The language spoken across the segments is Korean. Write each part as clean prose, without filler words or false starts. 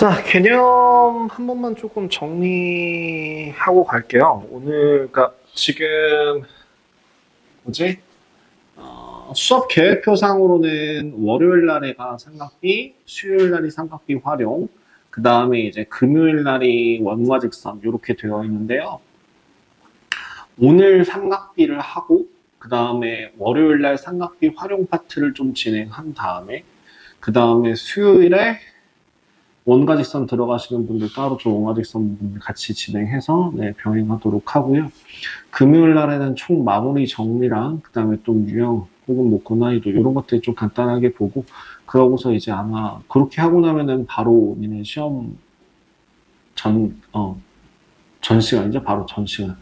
자, 개념 한 번만 조금 정리하고 갈게요. 오늘, 그러니까 지금 뭐지? 수업 계획표상으로는 월요일 날에가 삼각비, 수요일 날이 삼각비 활용, 그 다음에 이제 금요일 날이 원과 직선 이렇게 되어 있는데요. 오늘 삼각비를 하고, 그 다음에 월요일 날 삼각비 활용 파트를 좀 진행한 다음에, 그 다음에 수요일에 원과 직선 들어가시는 분들 따로 좀 원과 직선 분들 같이 진행해서 병행하도록 하고요. 금요일 날에는 총 마무리 정리랑 그다음에 좀 유형 혹은 뭐 고난이도 이런 것들 좀 간단하게 보고 그러고서 이제 아마 그렇게 하고 나면은 바로 니네 시험 전 시간이죠. 바로 전 시간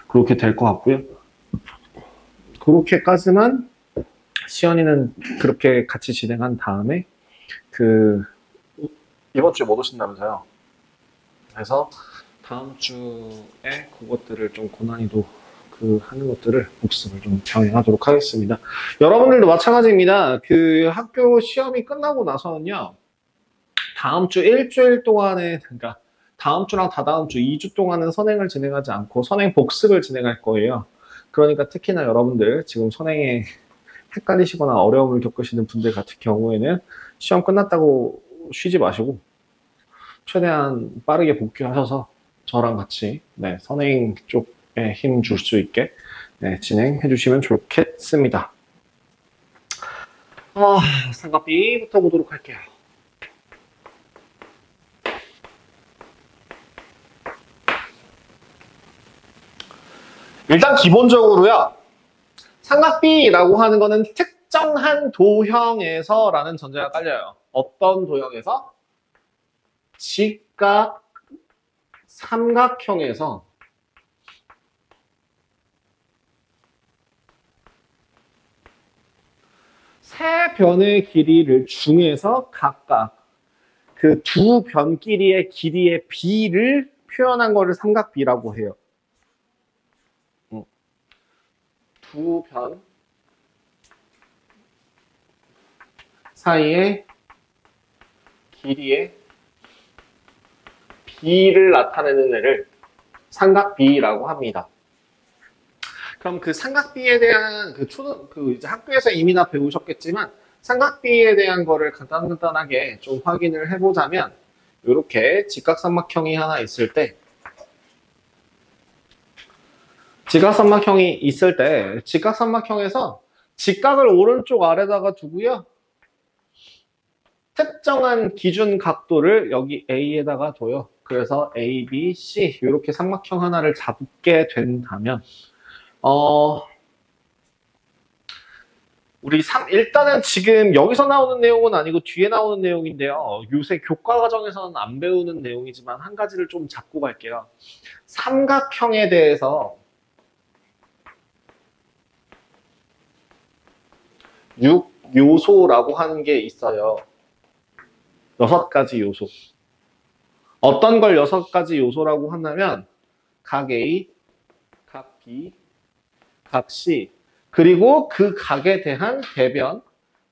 그렇게 될 것 같고요. 그렇게까지만 시연이는 그렇게 같이 진행한 다음에 그 이번 주에 못 오신다면서요. 그래서 다음 주에 그것들을 좀 고난이도 하는 것들을 복습을 좀 병행하도록 하겠습니다. 여러분들도 마찬가지입니다. 그 학교 시험이 끝나고 나서는요, 다음 주 일주일 동안에, 그러니까 다음 주랑 다다음 주 2주 동안은 선행을 진행하지 않고 선행 복습을 진행할 거예요. 그러니까 특히나 여러분들 지금 선행에 헷갈리시거나 어려움을 겪으시는 분들 같은 경우에는 시험 끝났다고 쉬지 마시고 최대한 빠르게 복귀하셔서 저랑 같이 선행 쪽에 힘 줄 수 있게 진행해 주시면 좋겠습니다. 삼각비부터 보도록 할게요. 일단 기본적으로요. 삼각비라고 하는 거는 특정한 도형에서라는 전제가 깔려요. 어떤 도형에서? 직각 삼각형에서 세 변의 길이를 중에서 각각 그 두 변끼리의 길이의 비를 표현한 거를 삼각비라고 해요. 두 변 사이의 길이의 비를 나타내는 애를 삼각비라고 합니다. 그럼 그 삼각비에 대한 이제 학교에서 이미 다 배우셨겠지만 삼각비에 대한 거를 간단하게 좀 확인을 해보자면 이렇게 직각삼각형이 하나 있을 때 직각삼각형에서 직각을 오른쪽 아래다가 두고요. 특정한 기준 각도를 여기 A에다가 둬요. 그래서 A, B, C 이렇게 삼각형 하나를 잡게 된다면 일단은 지금 여기서 나오는 내용은 아니고 뒤에 나오는 내용인데요. 요새 교과 과정에서는 안 배우는 내용이지만 한 가지를 좀 잡고 갈게요. 삼각형에 대해서 6요소라고 하는 게 있어요. 6가지 요소. 어떤 걸 6가지 요소라고 한다면 각 A, 각 B, 각 C 그리고 그 각에 대한 대변,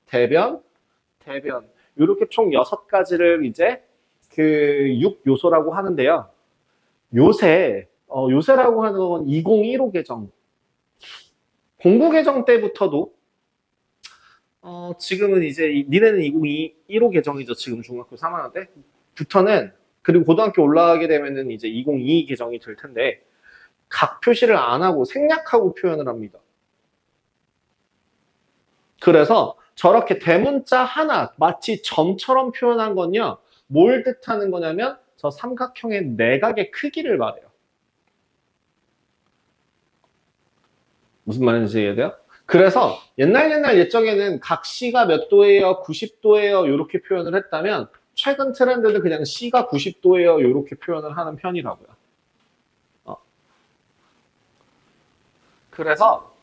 대변, 대변 이렇게 총 6가지를 이제 그 6요소라고 하는데요. 요새라고 하는 건 2015 개정 공부 개정 때부터도 지금은 이제 니네는 2015 개정이죠. 지금 중학교 3학년 때부터는 그리고 고등학교 올라가게 되면은 이제 2022 개정이 될 텐데 각 표시를 안 하고 생략하고 표현을 합니다. 그래서 저렇게 대문자 하나 마치 점처럼 표현한 건요. 뭘 뜻하는 거냐면 저 삼각형의 내각의 크기를 말해요. 무슨 말인지 이해돼요? 그래서 옛날 옛적에는 각 C가 몇 도예요? 90도예요? 이렇게 표현을 했다면 최근 트렌드는 그냥 C가 90도예요? 이렇게 표현을 하는 편이라고요. 그래서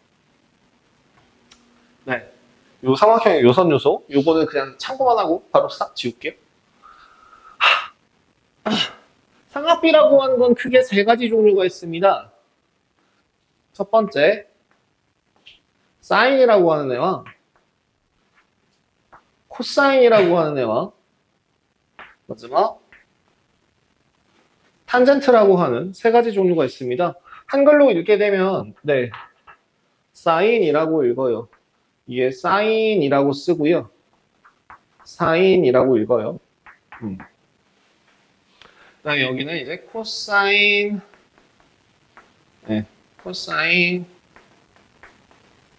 요 삼각형의 요선 요소 요거는 그냥 참고만 하고 바로 싹 지울게요. 삼각비라고 하는 건 크게 3가지 종류가 있습니다. 첫 번째 사인이라고 하는 애와 코사인이라고 하는 애와 마지막 탄젠트라고 하는 세 가지 종류가 있습니다. 한글로 읽게 되면 네, 사인이라고 읽어요. 이게 사인이라고 쓰고요. 사인이라고 읽어요. 그다음에 여기는 이제 코사인, 네, 코사인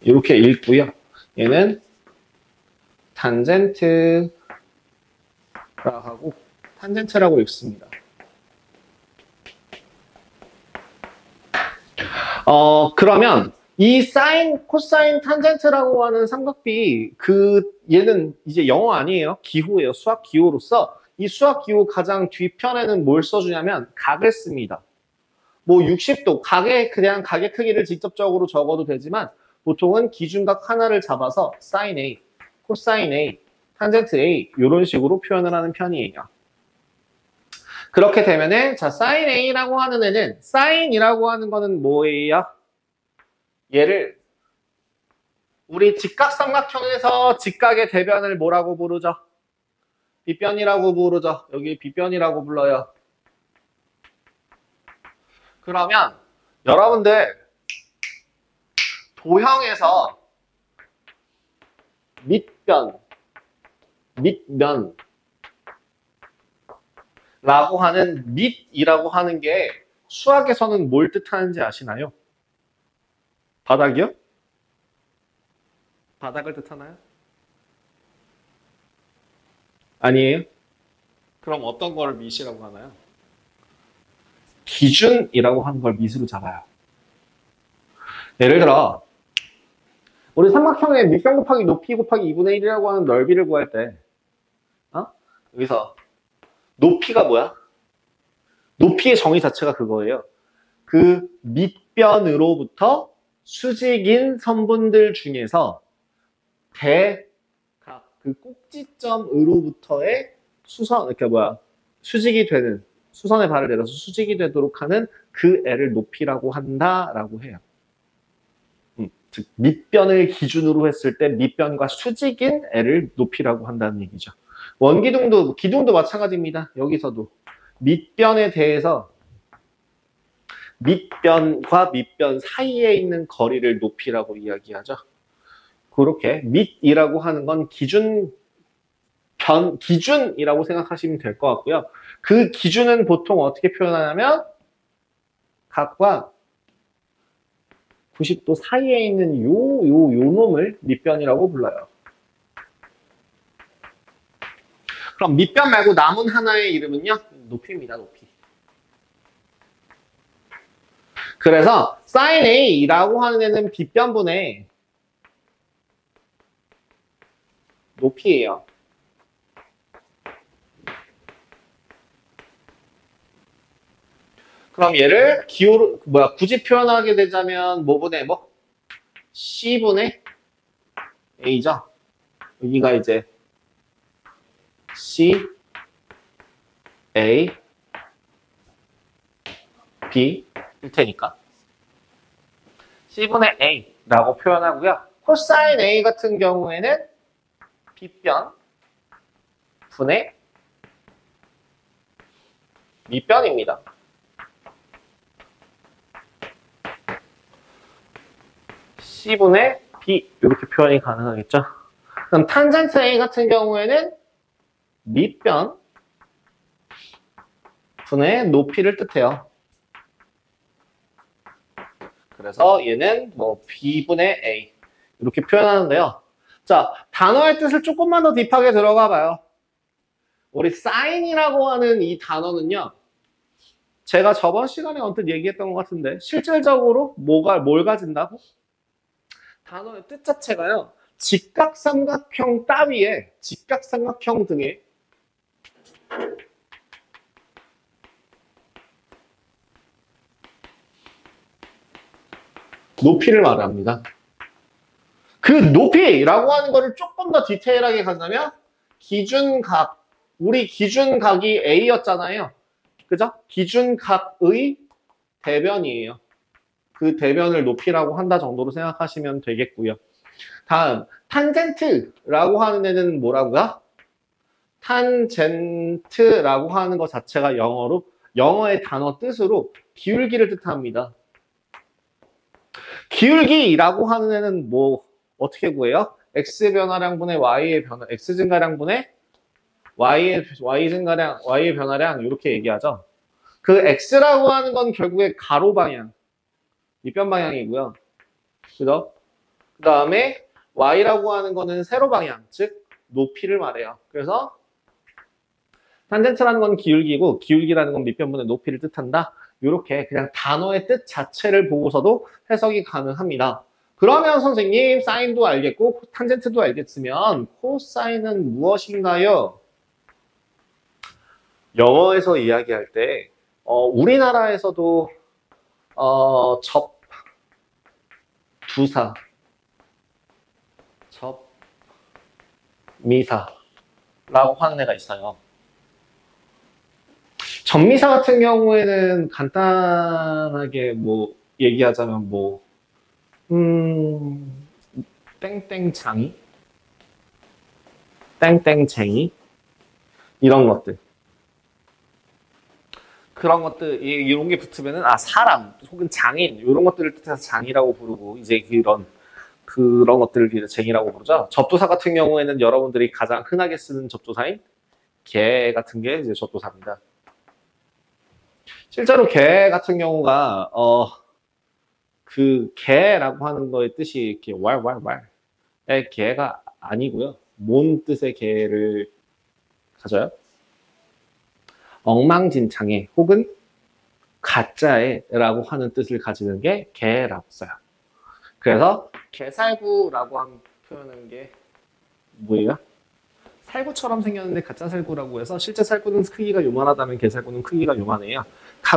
이렇게 읽고요. 얘는 탄젠트라고 하고 탄젠트라고 읽습니다. 그러면 이 사인, 코사인, 탄젠트라고 하는 삼각비 얘는 이제 영어 아니에요. 기호예요. 수학 기호로서 이 수학 기호 가장 뒤편에는 뭘 써주냐면 각을 씁니다. 뭐 60도 그냥 각의 크기를 직접적으로 적어도 되지만 보통은 기준각 하나를 잡아서 사인 A, 코사인 A, 탄젠트 A 이런 식으로 표현을 하는 편이에요. 그렇게 되면은 자 사인 A라고 하는 애는 사인이라고 하는 거는 뭐예요? 얘를 우리 직각삼각형에서 직각의 대변을 뭐라고 부르죠? 빗변이라고 부르죠. 여기 빗변이라고 불러요. 그러면 여러분들 도형에서 밑변 라고 하는 밑이라고 하는 게 수학에서는 뭘 뜻하는지 아시나요? 바닥이요? 바닥을 뜻하나요? 아니에요? 그럼 어떤 걸 밑이라고 하나요? 기준이라고 하는 걸 밑으로 잡아요. 예를 들어 우리 삼각형의 밑변 곱하기 높이 곱하기 2분의 1이라고 하는 넓이를 구할 때 여기서 높이가 뭐야? 높이의 정의 자체가 그거예요. 그 밑변으로부터 수직인 선분들 중에서 그 꼭지점으로부터의 수직이 되는, 수선의 발을 내려서 수직이 되도록 하는 그 애를 높이라고 한다라고 해요. 즉 밑변을 기준으로 했을 때 밑변과 수직인 애를 높이라고 한다는 얘기죠. 기둥도 마찬가지입니다. 여기서도 밑변에 대해서 밑변과 밑변 사이에 있는 거리를 높이라고 이야기하죠. 그렇게 밑이라고 하는 건 기준이라고 생각하시면 될 것 같고요. 그 기준은 보통 어떻게 표현하냐면 각과 90도 사이에 있는 요 놈을 밑변이라고 불러요. 그럼 밑변 말고 남은 하나의 이름은요? 높이입니다, 높이. 그래서 sin A라고 하는 애는 빗변분의 높이예요. 그럼 얘를 기호로 굳이 표현하게 되자면 뭐분의 뭐? C분의 A죠. 여기가 이제 C, A, B 일 테니까 C분의 A라고 표현하고요. 코사인 A 같은 경우에는 B변 분의 밑변입니다. C분의 B 이렇게 표현이 가능하겠죠. 그럼 탄젠트 A 같은 경우에는 밑변 분의 높이를 뜻해요. 그래서 얘는 뭐 B분의 A 이렇게 표현하는데요. 자, 단어의 뜻을 조금만 더 딥하게 들어가 봐요. 우리 사인이라고 하는 이 단어는요. 제가 저번 시간에 언뜻 얘기했던 것 같은데 실질적으로 뭘 가진다고? 단어의 뜻 자체가요. 직각삼각형 따위에 직각삼각형 등의 높이를 말합니다. 그 높이라고 하는 거를 조금 더 디테일하게 간다면 기준각, 우리 기준각이 A였잖아요. 그죠? 기준각의 대변이에요. 그 대변을 높이라고 한다 정도로 생각하시면 되겠고요. 다음, 탄젠트라고 하는 애는 뭐라고요? 탄젠트라고 하는 것 자체가 영어로 영어의 단어 뜻으로 기울기를 뜻합니다. 기울기라고 하는 애는 뭐 어떻게 구해요? x 변화량분의 y의 변화, x 증가량분의 y 증가량, y의 변화량 이렇게 얘기하죠. 그 x라고 하는 건 결국에 가로 방향, 밑변 방향이고요. 그죠? 그 다음에 y라고 하는 거는 세로 방향, 즉 높이를 말해요. 그래서 탄젠트라는 건 기울기고 기울기라는 건 밑변분의 높이를 뜻한다. 이렇게 그냥 단어의 뜻 자체를 보고서도 해석이 가능합니다. 그러면 선생님 사인도 알겠고 탄젠트도 알겠으면 코사인은 무엇인가요? 영어에서 이야기할 때 우리나라에서도 두사, 미사라고 하는 애가 있어요. 접미사 같은 경우에는 간단하게 뭐 얘기하자면 뭐 땡땡장이, 땡땡쟁이 이런 것들. 그런 것들 이런 게 붙으면은 사람 혹은 장인 이런 것들을 뜻해서 장이라고 부르고 이제 그런 것들을 쟁이라고 부르죠. 접두사 같은 경우에는 여러분들이 가장 흔하게 쓰는 접두사인 개 같은 게 이제 접두사입니다. 실제로 개 같은 경우가 그 개라고 하는 거의 뜻이 이렇게 왈왈왈의 개가 아니고요. 뭔 뜻의 개를 가져요? 엉망진창의 혹은 가짜의라고 하는 뜻을 가지는 게 개라고 써요. 그래서 개살구라고 표현하는 게 뭐예요? 살구처럼 생겼는데 가짜 살구라고 해서 실제 살구는 크기가 요만하다면 개살구는 크기가 요만해요.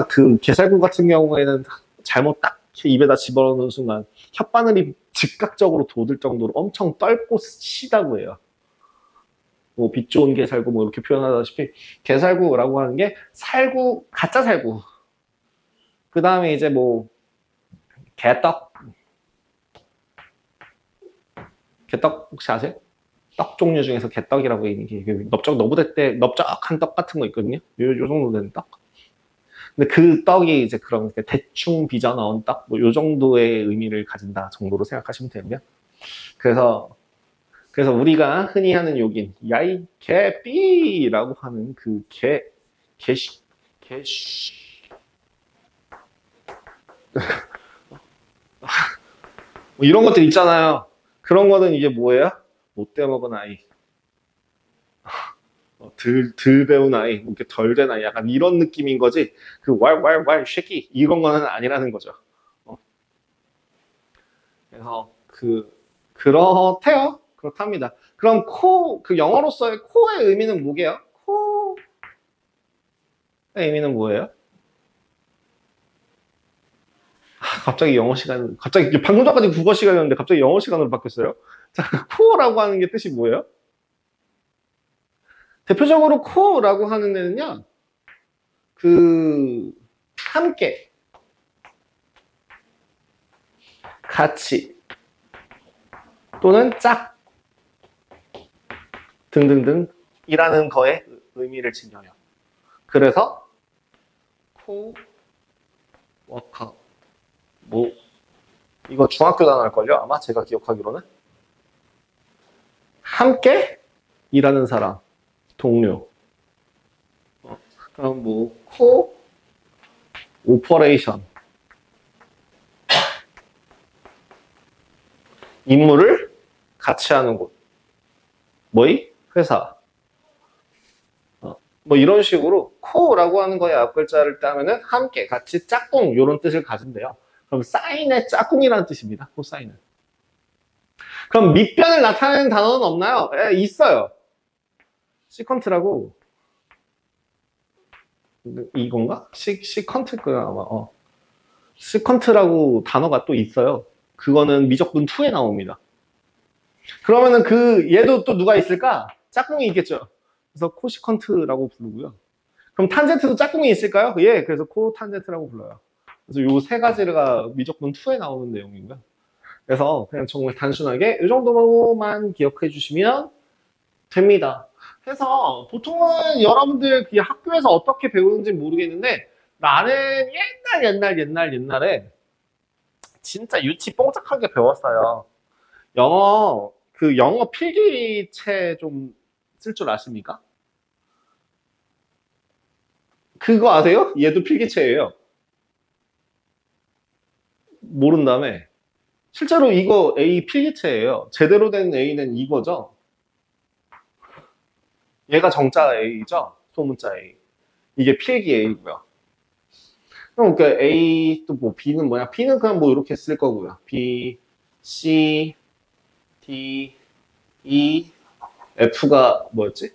그 개살구 같은 경우에는 잘못 딱 입에다 집어넣는 순간 혓바늘이 즉각적으로 돋을 정도로 엄청 떫고 시다고 해요. 뭐 빛 좋은 개살구 뭐 이렇게 표현하다시피 개살구라고 하는 게 살구, 가짜 살구. 그 다음에 이제 뭐 개떡 혹시 아세요? 떡 종류 중에서 개떡이라고 있는 넓적한 떡 같은 거 있거든요. 요 정도 되는 떡. 근데 그 떡이 이제 그런 대충 빚어 넣은 떡, 뭐 요 정도의 의미를 가진다 정도로 생각하시면 되고요. 그래서 우리가 흔히 하는 욕인 야이 개삐라고 하는 그 개씨 뭐 이런 것들 있잖아요. 그런 거는 이제 뭐예요? 못돼 먹은 아이. 덜 배운 아이, 이렇게 덜 된 아이, 약간 이런 느낌인 거지. 그 왈 쉐키 이런 거는 아니라는 거죠. 그래서 그렇대요. 그렇답니다. 그럼 그 영어로서의 코의 의미는 뭐게요? 코의 의미는 뭐예요? 갑자기 영어 시간, 갑자기 방금 전까지 국어 시간이었는데 갑자기 영어 시간으로 바뀌었어요. 자, 코어라고 하는 게 뜻이 뭐예요? 대표적으로 코어라고 하는 데는요, 함께, 같이, 또는 짝, 등등등 이라는 거에 의미를 지녀요. 그래서 코워커 뭐 이거 중학교 단어일걸요? 아마 제가 기억하기로는 함께 일하는 사람, 동료. 그럼 뭐 오퍼레이션 임무를 같이 하는 곳. 뭐이? 회사. 뭐 이런 식으로 코라고 하는 거의 앞글자를 따면은 함께, 같이, 짝꿍 이런 뜻을 가진대요. 그럼 사인의 짝꿍이라는 뜻입니다. 코사인은. 그럼 밑변을 나타내는 단어는 없나요? 예, 있어요. 시컨트라고. 이건가? 시컨트가 아마. 시컨트라고 단어가 또 있어요. 그거는 미적분 2에 나옵니다. 그러면은 얘도 또 누가 있을까? 짝꿍이 있겠죠. 그래서 코시컨트라고 부르고요. 그럼 탄젠트도 짝꿍이 있을까요? 예, 그래서 코탄젠트라고 불러요. 그래서 요 세 가지가 미적분 2에 나오는 내용이고요. 그래서 그냥 정말 단순하게 이 정도만 기억해 주시면 됩니다. 해서 보통은 여러분들 그 학교에서 어떻게 배우는지 모르겠는데 나는 옛날에 진짜 유치 뽕짝하게 배웠어요. 영어 필기체 좀 쓸 줄 아십니까? 그거 아세요? 얘도 필기체예요. 모른다며. 실제로 이거 A 필기체예요. 제대로 된 A는 이거죠. 얘가 정자 A죠. 소문자 A. 이게 필기 A고요. 그럼 그 A 또 뭐 B는 뭐냐? B는 그냥 뭐 이렇게 쓸 거고요. B, C, D, E, F가 뭐였지?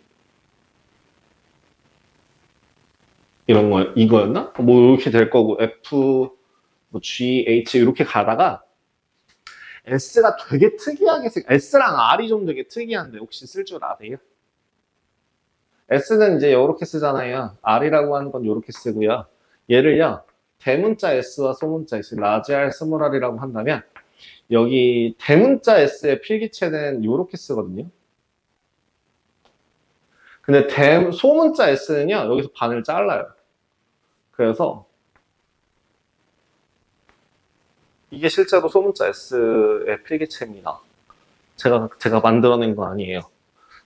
이런 거 이거였나? 뭐 이렇게 될 거고 F, 뭐 G, H 이렇게 가다가 S가 되게 특이하게 S랑 R이 좀 되게 특이한데 혹시 쓸 줄 아세요? S는 이제 이렇게 쓰잖아요. R이라고 하는 건 이렇게 쓰고요. 얘를요. 대문자 S와 소문자 S, 라지 R, 스몰 R이라고 한다면 여기 대문자 S의 필기체는 이렇게 쓰거든요. 근데 소문자 S는요. 여기서 반을 잘라요. 그래서 이게 실제로 소문자 S의 필기체입니다. 제가 만들어낸 거 아니에요.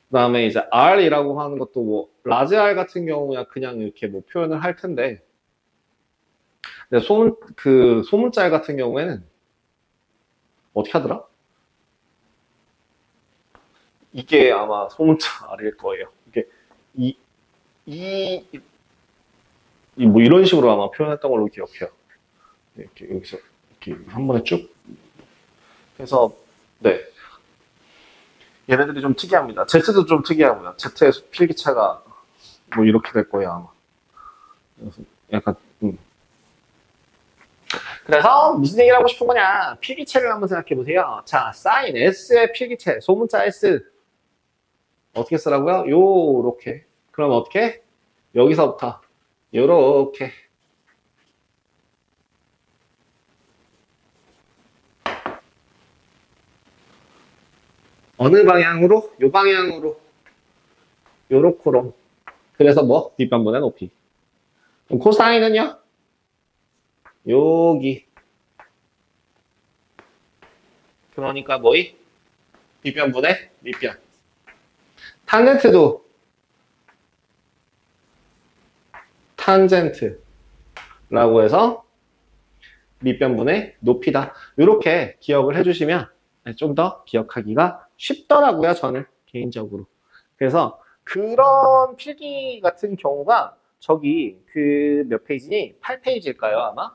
그 다음에 이제 R이라고 하는 것도 뭐, 라지 R 같은 경우야 그냥 이렇게 뭐 표현을 할 텐데, 근데 소문자 R 같은 경우에는 어떻게 하더라? 이게 아마 소문자 R일 거예요. 이게, 이, 뭐 이런 식으로 아마 표현했던 걸로 기억해요. 이렇게, 여기서, 이렇게 한 번에 쭉. 그래서, 네. 얘네들이 좀 특이합니다. Z도 좀 특이하고요. Z의 필기체가 뭐 이렇게 될 거예요, 아마. 그래서 약간, 그래서 무슨 얘기를 하고 싶은 거냐? 필기체를 한번 생각해 보세요. 자, 사인 S의 필기체, 소문자 S. 어떻게 쓰라고요? 요렇게. 그럼 어떻게? 여기서부터 요렇게. 어느 방향으로? 요 방향으로. 요렇게로. 그래서 뭐? 뒷변분의 높이. 그럼 코사인은요? 여기. 그러니까 뭐이? 뒷변분의 밑변. 탄젠트도 탄젠트라고 해서 밑변분의 높이다. 이렇게 기억을 해주시면 좀 더 기억하기가 쉽더라고요. 저는 개인적으로. 그래서 그런 필기 같은 경우가 저기 그 몇 페이지니? 8페이지일까요, 아마?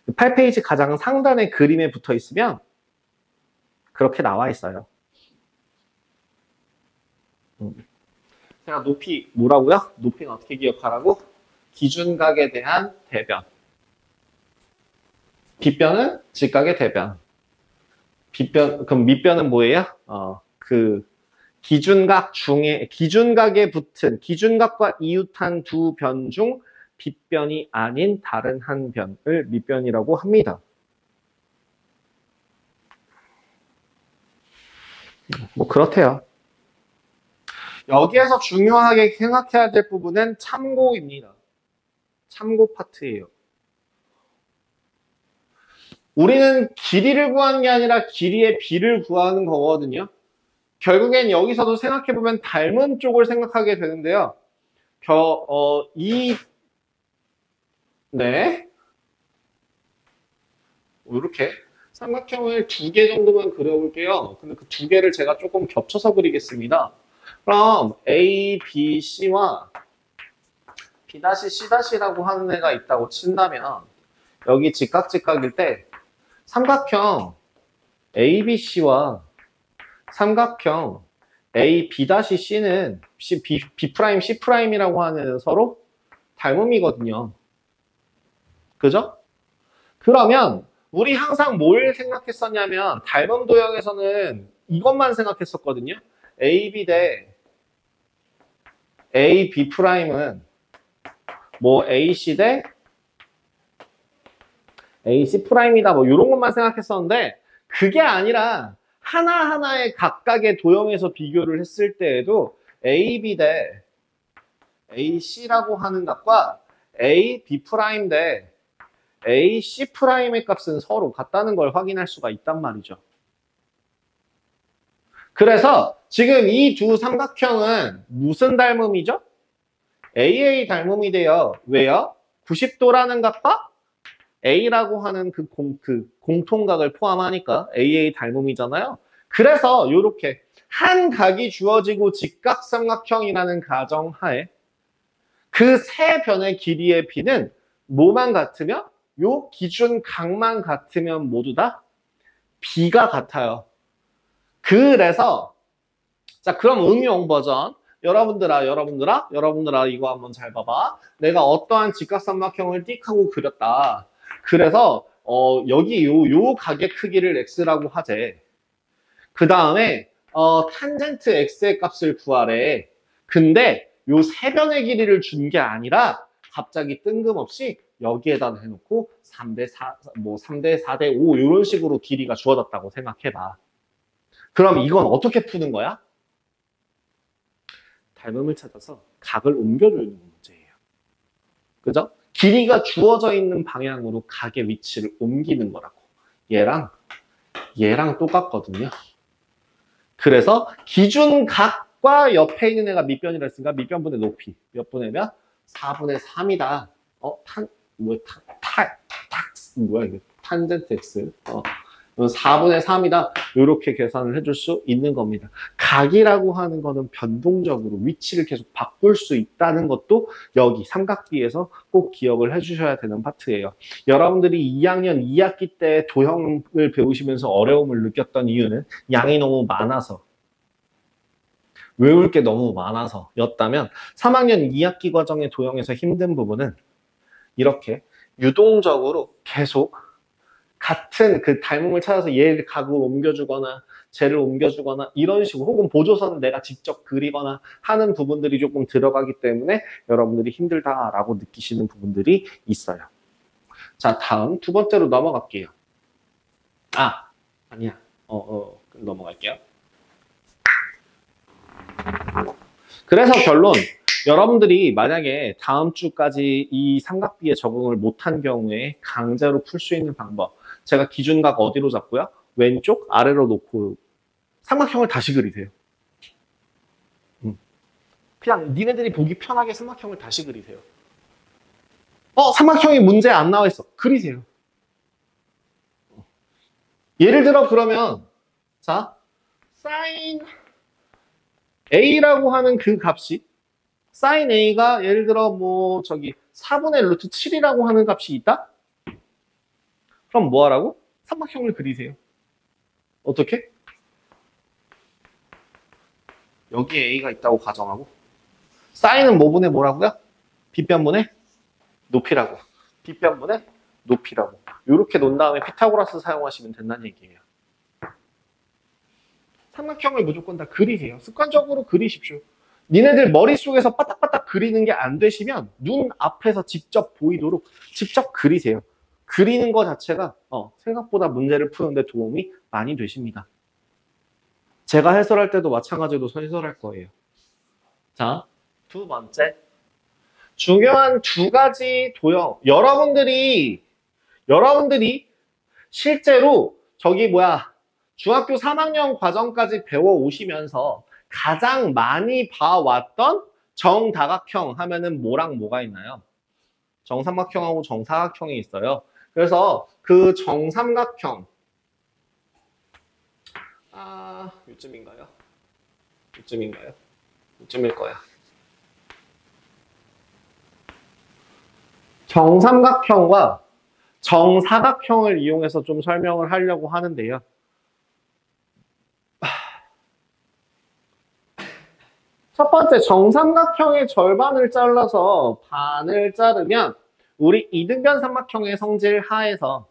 8페이지 가장 상단의 그림에 붙어 있으면 그렇게 나와 있어요. 제가 높이 뭐라고요? 높이는 어떻게 기억하라고? 기준각에 대한 대변. 빗변은 직각의 대변. 그럼 밑변은 뭐예요? 기준각에 붙은, 기준각과 이웃한 두 변 중 빗변이 아닌 다른 한 변을 밑변이라고 합니다. 뭐 그렇대요. 여기에서 중요하게 생각해야 될 부분은 참고입니다. 참고 파트예요. 우리는 길이를 구하는 게 아니라 길이의 비를 구하는 거거든요. 결국엔 여기서도 생각해보면 닮은 쪽을 생각하게 되는데요. 네. 이렇게 삼각형을 2개 정도만 그려볼게요. 근데 그 2개를 제가 조금 겹쳐서 그리겠습니다. 그럼 A, B, C와 B-C'라고 하는 애가 있다고 친다면 여기 직각일 때 삼각형 ABC와 삼각형 AB'C는 B'C'이라고 하는 서로 닮음이거든요. 그죠? 그러면 우리 항상 뭘 생각했었냐면 닮음 도형에서는 이것만 생각했었거든요. AB 대 AB'은 뭐 AC 대 AC'이다 뭐 이런 것만 생각했었는데 그게 아니라 하나하나의 각각의 도형에서 비교를 했을 때에도 AB 대 AC라고 하는 값과 AB' 대 AC'의 값은 서로 같다는 걸 확인할 수가 있단 말이죠. 그래서 지금 이 두 삼각형은 무슨 닮음이죠? AA 닮음이 돼요. 왜요? 90도라는 값과 A라고 하는 그 공통각을 포함하니까 AA 닮음이잖아요. 그래서 이렇게 한 각이 주어지고 직각삼각형이라는 가정하에 그 세 변의 길이의 b는 뭐만 같으면 요 기준 각만 같으면 모두 다 b가 같아요. 그래서 자 그럼 응용 버전 여러분들아 이거 한번 잘 봐봐. 내가 어떠한 직각삼각형을 띡 하고 그렸다. 그래서 여기 요 각의 크기를 x라고 하재. 그 다음에 탄젠트 x의 값을 구하래. 근데 요 세 변의 길이를 준 게 아니라 갑자기 뜬금없이 여기에다 해놓고 3대 4, 뭐 3대 4대 5 이런 식으로 길이가 주어졌다고 생각해봐. 그럼 이건 어떻게 푸는 거야? 닮음을 찾아서 각을 옮겨주는 문제예요. 그죠? 길이가 주어져 있는 방향으로 각의 위치를 옮기는 거라고. 얘랑 똑같거든요. 그래서 기준 각과 옆에 있는 애가 밑변이라 했으니까 밑변분의 높이 몇 분의면 4분의 3이다. 뭐야 이게 탄젠트 x 4분의 3이다. 이렇게 계산을 해줄 수 있는 겁니다. 각이라고 하는 거는 변동적으로 위치를 계속 바꿀 수 있다는 것도 여기 삼각비에서 꼭 기억을 해주셔야 되는 파트예요. 여러분들이 2학년 2학기 때 도형을 배우시면서 어려움을 느꼈던 이유는 양이 너무 많아서 외울 게 너무 많아서 였다면 3학년 2학기 과정의 도형에서 힘든 부분은 이렇게 유동적으로 계속 같은 그 닮음을 찾아서 얘를 각을 옮겨주거나 쟤를 옮겨주거나 이런 식으로 혹은 보조선을 내가 직접 그리거나 하는 부분들이 조금 들어가기 때문에 여러분들이 힘들다라고 느끼시는 부분들이 있어요. 자, 다음 두 번째로 넘어갈게요. 아니야. 넘어갈게요. 그래서 결론, 여러분들이 만약에 다음 주까지 이 삼각비에 적응을 못한 경우에 강제로 풀 수 있는 방법, 제가 기준각 어디로 잡고요? 왼쪽 아래로 놓고 삼각형을 다시 그리세요. 그냥 니네들이 보기 편하게 삼각형을 다시 그리세요. 삼각형이 문제 안 나와 있어. 그리세요. 예를 들어 그러면 자, sin a라고 하는 그 값이 sin a가 예를 들어 뭐 저기 4분의 루트 7이라고 하는 값이 있다? 그럼 뭐 하라고? 삼각형을 그리세요. 어떻게? 여기에 a가 있다고 가정하고 sin은 뭐분의 뭐라고요? 빗변분의 높이라고. 빗변분의 높이라고. 이렇게 놓은 다음에 피타고라스 사용하시면 된다는 얘기예요. 삼각형을 무조건 다 그리세요. 습관적으로 그리십시오. 니네들 머릿속에서 빠딱빠딱 그리는 게 안 되시면 눈 앞에서 직접 보이도록 직접 그리세요. 그리는 거 자체가 생각보다 문제를 푸는데 도움이 많이 되십니다. 제가 해설할 때도 마찬가지로 해설할 거예요. 자, 두 번째. 중요한 두 가지 도형. 여러분들이 실제로 중학교 3학년 과정까지 배워오시면서 가장 많이 봐왔던 정다각형 하면은 뭐랑 뭐가 있나요? 정삼각형하고 정사각형이 있어요. 그래서 그 정삼각형 요쯤인가요? 요쯤일 거야. 정삼각형과 정사각형을 이용해서 좀 설명을 하려고 하는데요. 첫 번째, 정삼각형의 절반을 잘라서 반을 자르면 우리 이등변 삼각형의 성질 하에서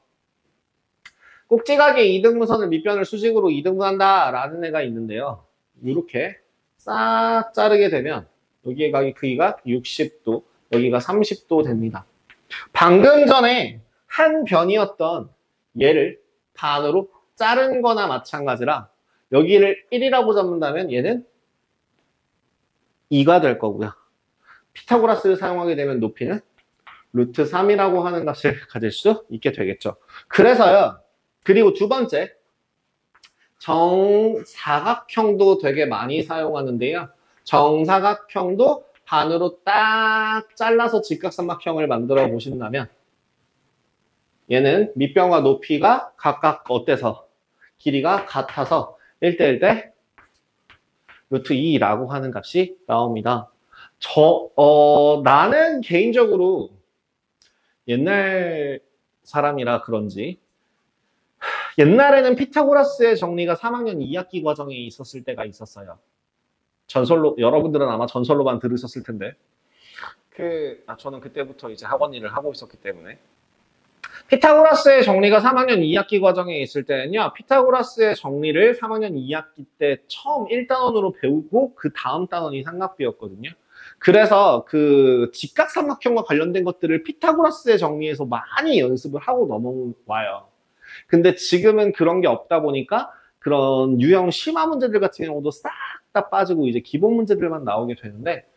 꼭지각의 이등분선을 밑변을 수직으로 이등분한다 라는 애가 있는데요. 이렇게 싹 자르게 되면 여기에 각의 크기가 60도, 여기가 30도 됩니다. 방금 전에 한 변이었던 얘를 반으로 자른 거나 마찬가지라 여기를 1이라고 잡는다면 얘는 2가 될 거고요. 피타고라스를 사용하게 되면 높이는 루트 3이라고 하는 값을 가질 수 있게 되겠죠. 그래서요. 그리고 두 번째, 정사각형도 되게 많이 사용하는데요. 정사각형도 반으로 딱 잘라서 직각삼각형을 만들어 보신다면 얘는 밑변과 높이가 각각 어때서 길이가 같아서 1대1대 루트 2라고 하는 값이 나옵니다. 나는 개인적으로 옛날 사람이라 그런지 옛날에는 피타고라스의 정리가 3학년 2학기 과정에 있었을 때가 있었어요. 전설로, 여러분들은 아마 전설로만 들으셨을 텐데. 저는 그때부터 이제 학원 일을 하고 있었기 때문에. 피타고라스의 정리가 3학년 2학기 과정에 있을 때는요, 피타고라스의 정리를 3학년 2학기 때 처음 1단원으로 배우고 그 다음 단원이 삼각비였거든요. 그래서 그 직각삼각형과 관련된 것들을 피타고라스의 정리에서 많이 연습을 하고 넘어와요. 근데 지금은 그런 게 없다 보니까 그런 유형 심화 문제들 같은 경우도 싹 다 빠지고 이제 기본 문제들만 나오게 되는데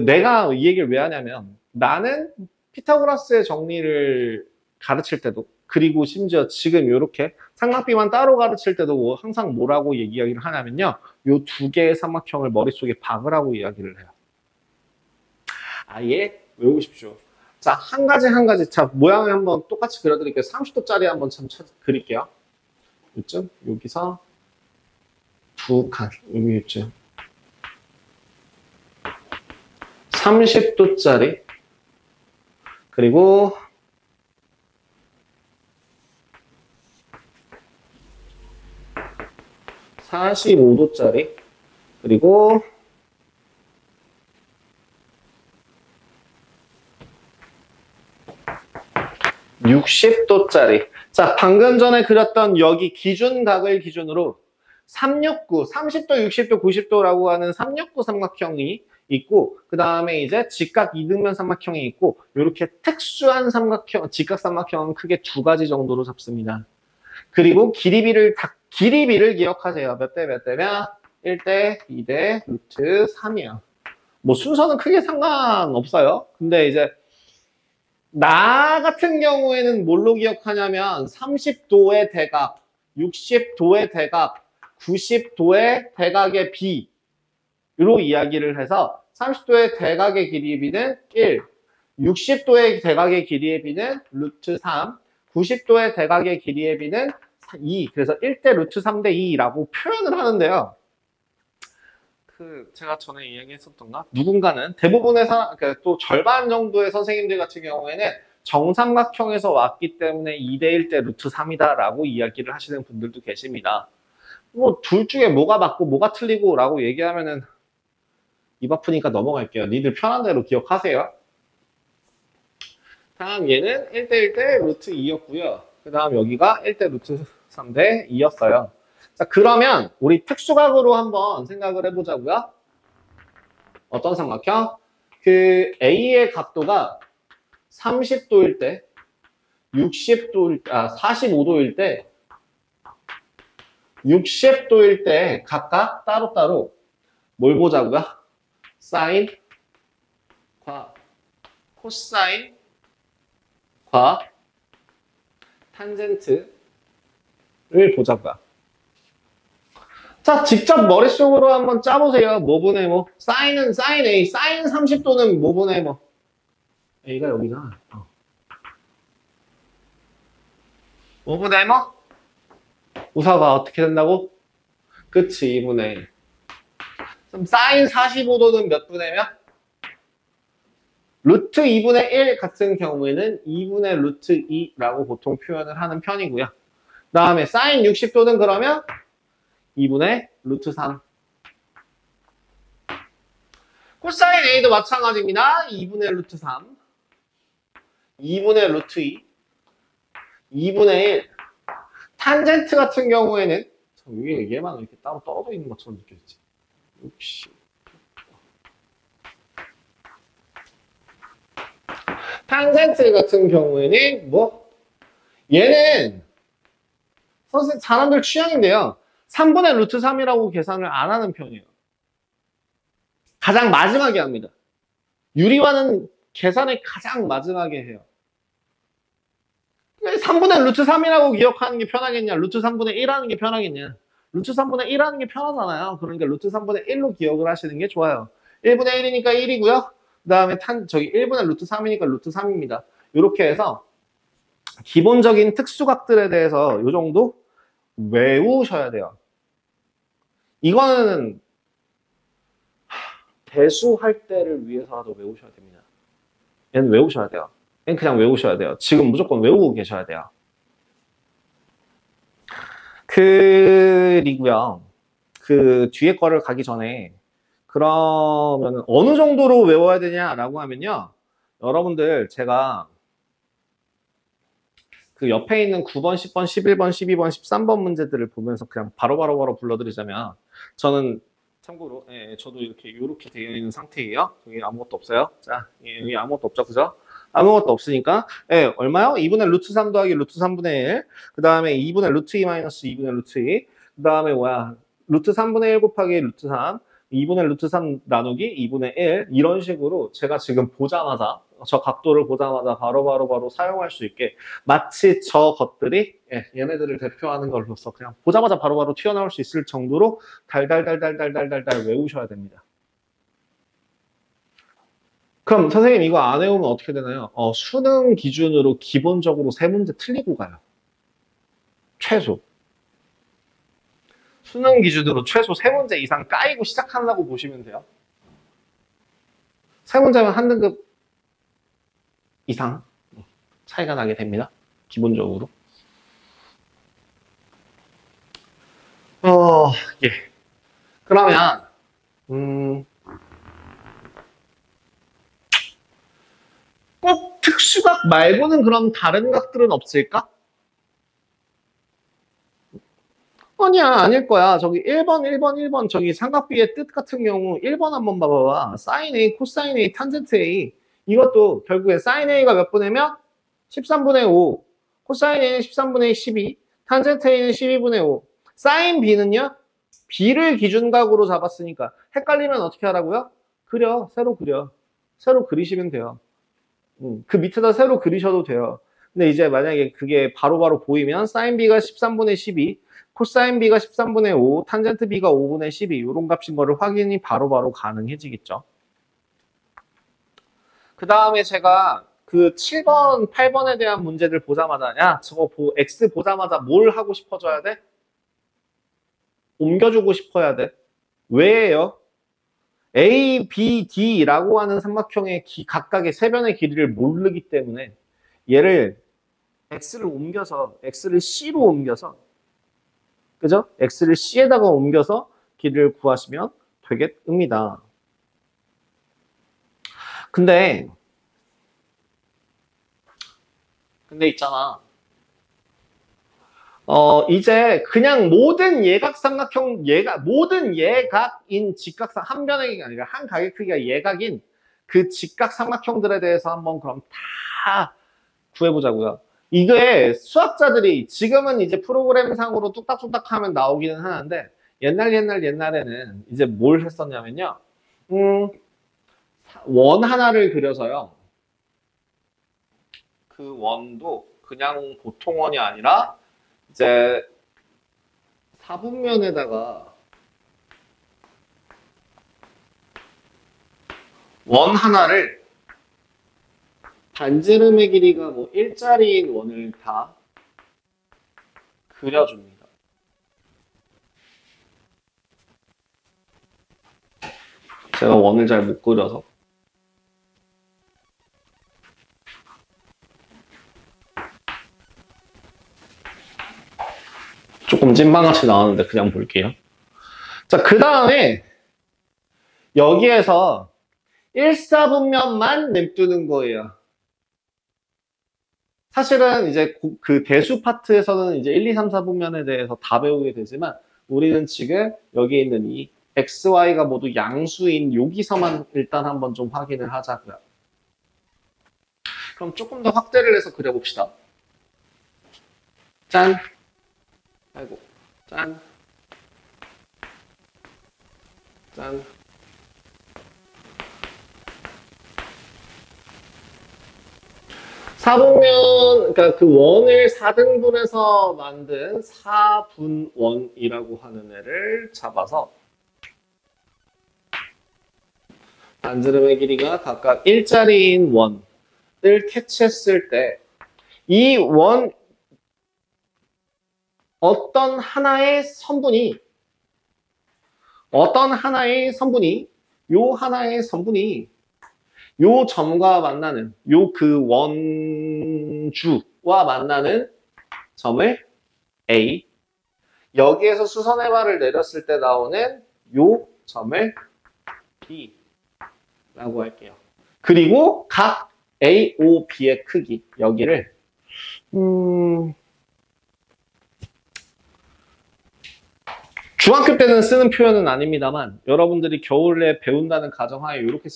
내가 이 얘기를 왜 하냐면 나는 피타고라스의 정리를 가르칠 때도 그리고 심지어 지금 이렇게 삼각비만 따로 가르칠 때도 항상 뭐라고 이야기를 하냐면요. 요 두 개의 삼각형을 머릿속에 박으라고 이야기를 해요. 아예 외우십시오. 자, 한 가지. 자, 모양을 한번 똑같이 그려드릴게요. 30도짜리 한번 그릴게요. 요쯤? 여기서 두 칸, 여기 요쯤. 30도짜리. 그리고 45도짜리. 그리고 60도짜리. 자, 방금 전에 그렸던 여기 기준각을 기준으로 369, 30도, 60도, 90도라고 하는 369 삼각형이 있고 그 다음에 이제 직각 이등변 삼각형이 있고 이렇게 특수한 삼각형, 직각 삼각형은 크게 두 가지 정도로 잡습니다. 그리고 길이비를 기억하세요. 몇 대 몇 대면 1대 2대 루트 3이요. 뭐 순서는 크게 상관없어요. 근데 이제 나 같은 경우에는 뭘로 기억하냐면 30도의 대각, 60도의 대각, 90도의 대각의 비로 이야기를 해서 30도의 대각의 길이의 비는 1, 60도의 대각의 길이의 비는 루트 3, 90도의 대각의 길이의 비는 2. 그래서 1대 루트 3대 2라고 표현을 하는데요. 제가 전에 이야기했었던가? 누군가는 대부분의 또 절반 정도의 선생님들 같은 경우에는 정삼각형에서 왔기 때문에 2대 1대 루트 3이다 라고 이야기를 하시는 분들도 계십니다. 뭐 둘 중에 뭐가 맞고 뭐가 틀리고 라고 얘기하면은 입 아프니까 넘어갈게요. 니들 편한 대로 기억하세요. 다음 얘는 1대 1대 루트 2였고요. 그 다음 여기가 1대 루트 3대 2였어요. 자, 그러면 우리 특수각으로 한번 생각을 해보자고요. 어떤 삼각형? A의 각도가 30도일 때, 45도일 때, 60도일 때 각각 따로따로 뭘 보자고요? 사인과 코사인과 탄젠트를 보자고요. 자, 직접 머릿속으로 한번 짜보세요. 뭐분의 뭐. 사인은 사인 A, 사인 30도는 뭐분의 뭐. A가 여기잖아. 뭐분의 뭐? 우사가 어떻게 된다고? 그치, 2분의 1. 그럼 사인 45도는 몇 분의 몇? 루트 2분의 1 같은 경우에는 2분의 루트 2라고 보통 표현을 하는 편이고요. 그 다음에 사인 60도는 그러면 2분의 루트 3. 코사인 A도 마찬가지입니다. 2분의 루트 3. 2분의 루트 2. 2분의 1. 탄젠트 같은 경우에는 위에 얘만 이렇게 따로 떨어져 있는 것처럼 느껴지지. 60. 탄젠트 같은 경우에는 뭐 얘는 사람들 취향인데요. 3분의 루트 3이라고 계산을 안 하는 편이에요. 가장 마지막에 합니다. 유리화는 계산을 가장 마지막에 해요. 3분의 루트 3이라고 기억하는 게 편하겠냐? 루트 3분의 1 하는 게 편하겠냐? 루트 3분의 1 하는 게 편하잖아요. 그러니까 루트 3분의 1로 기억을 하시는 게 좋아요. 1분의 1이니까 1이고요. 그 다음에 1분의 루트 3이니까 루트 3입니다. 이렇게 해서 기본적인 특수각들에 대해서 이 정도 외우셔야 돼요. 이거는 대수할 때를 위해서라도 외우셔야 됩니다. 얘는 외우셔야 돼요. 얘는 그냥 외우셔야 돼요. 지금 무조건 외우고 계셔야 돼요. 그리고요. 그 뒤에 거를 가기 전에 그러면 어느 정도로 외워야 되냐라고 하면요. 여러분들 제가 그 옆에 있는 9번, 10번, 11번, 12번, 13번 문제들을 보면서 그냥 바로바로 불러드리자면 저는 참고로 저도 이렇게 되어 있는 상태예요. 여기 아무것도 없어요. 자, 여기 아무것도 없죠, 그죠? 아무것도 없으니까 얼마요? 2분의 루트 3 더하기 루트 3분의 1. 그 다음에 2분의 루트 2 마이너스 2분의 루트 2. 그 다음에 루트 3분의 1 곱하기 루트 3. 2분의 루트 3 나누기 2분의 1. 이런 식으로 제가 지금 보자마자 저 각도를 보자마자 바로 사용할 수 있게 마치 저 것들이 얘네들을 대표하는 걸로서 그냥 보자마자 바로바로 튀어나올 수 있을 정도로 달달달달달달달달 외우셔야 됩니다. 그럼 선생님 이거 안 외우면 어떻게 되나요? 수능 기준으로 기본적으로 3문제 틀리고 가요. 최소. 수능 기준으로 최소 3문제 이상 까이고 시작한다고 보시면 돼요. 3문제면 한 등급 이상 차이가 나게 됩니다. 기본적으로. 예. 그러면 꼭 특수각 말고는 그럼 다른 각들은 없을까? 아니야, 아닐 거야. 저기 1번 저기 삼각비의 뜻 같은 경우 1번 한번 봐봐봐. 사인 A, 코사인 A, 탄젠트 A. 이것도 결국에 사인 A가 몇 분의 몇? 13분의 5. 코사인 A는 13분의 12. 탄젠트 A는 12분의 5. 사인 B는요? B를 기준각으로 잡았으니까 헷갈리면 어떻게 하라고요? 그려. 새로 그려. 새로 그리시면 돼요. 그 밑에다 새로 그리셔도 돼요. 근데 이제 만약에 그게 바로바로 보이면 사인 B가 13분의 12, 코사인 B가 13분의 5, 탄젠트 B가 5분의 12 이런 값인 거를 확인이 바로바로 가능해지겠죠. 그 다음에 제가 그 7번, 8번에 대한 문제들 보자마자 야 저거 X 보자마자 뭘 하고 싶어져야 돼? 옮겨주고 싶어야 돼. 왜예요? A, B, D라고 하는 삼각형의 각각의 세변의 길이를 모르기 때문에 얘를 X를 옮겨서 X를 C로 옮겨서 그죠? X를 C에다가 옮겨서 길이를 구하시면 되겠습니다. 근데 있잖아. 이제 그냥 모든 예각삼각형, 모든 예각인 직각삼, 한 변의 아니라 한 각의 크기가 예각인 그 직각삼각형들에 대해서 한번 그럼 다 구해보자고요. 이게 수학자들이 지금은 이제 프로그램상으로 뚝딱뚝딱 하면 나오기는 하는데 옛날에는 이제 뭘 했었냐면요. 원 하나를 그려서요. 그 원도 그냥 보통 원이 아니라 이제 사분면에다가 원 하나를 반지름의 길이가 뭐 1짜리인 원을 다 그려줍니다. 제가 원을 잘 못 그려서. 조금 찐빵같이 나왔는데 그냥 볼게요. 자, 그 다음에 여기에서 1사분면만 냅두는 거예요. 사실은 이제 그 대수 파트에서는 이제 1, 2, 3, 4분면에 대해서 다 배우게 되지만 우리는 지금 여기에 있는 이 X, Y가 모두 양수인 여기서만 일단 한번 좀 확인을 하자고요. 그럼 조금 더 확대를 해서 그려봅시다. 짠. 아이고. 짠. 짠. 4분면, 그러니까 그 원을 4등분해서 만든 4분원이라고 하는 애를 잡아서 반지름의 길이가 각각 1짜리인 원을 캐치했을 때 이 원 어떤 하나의 선분이 요 하나의 선분이 요 점과 만나는 요 그 원주와 만나는 점을 A, 여기에서 수선의 발을 내렸을 때 나오는 요 점을 B라고 할게요. 그리고 각 A, O, B의 크기 여기를 중학교 때는 쓰는 표현은 아닙니다만 여러분들이 겨울에 배운다는 가정하에 이렇게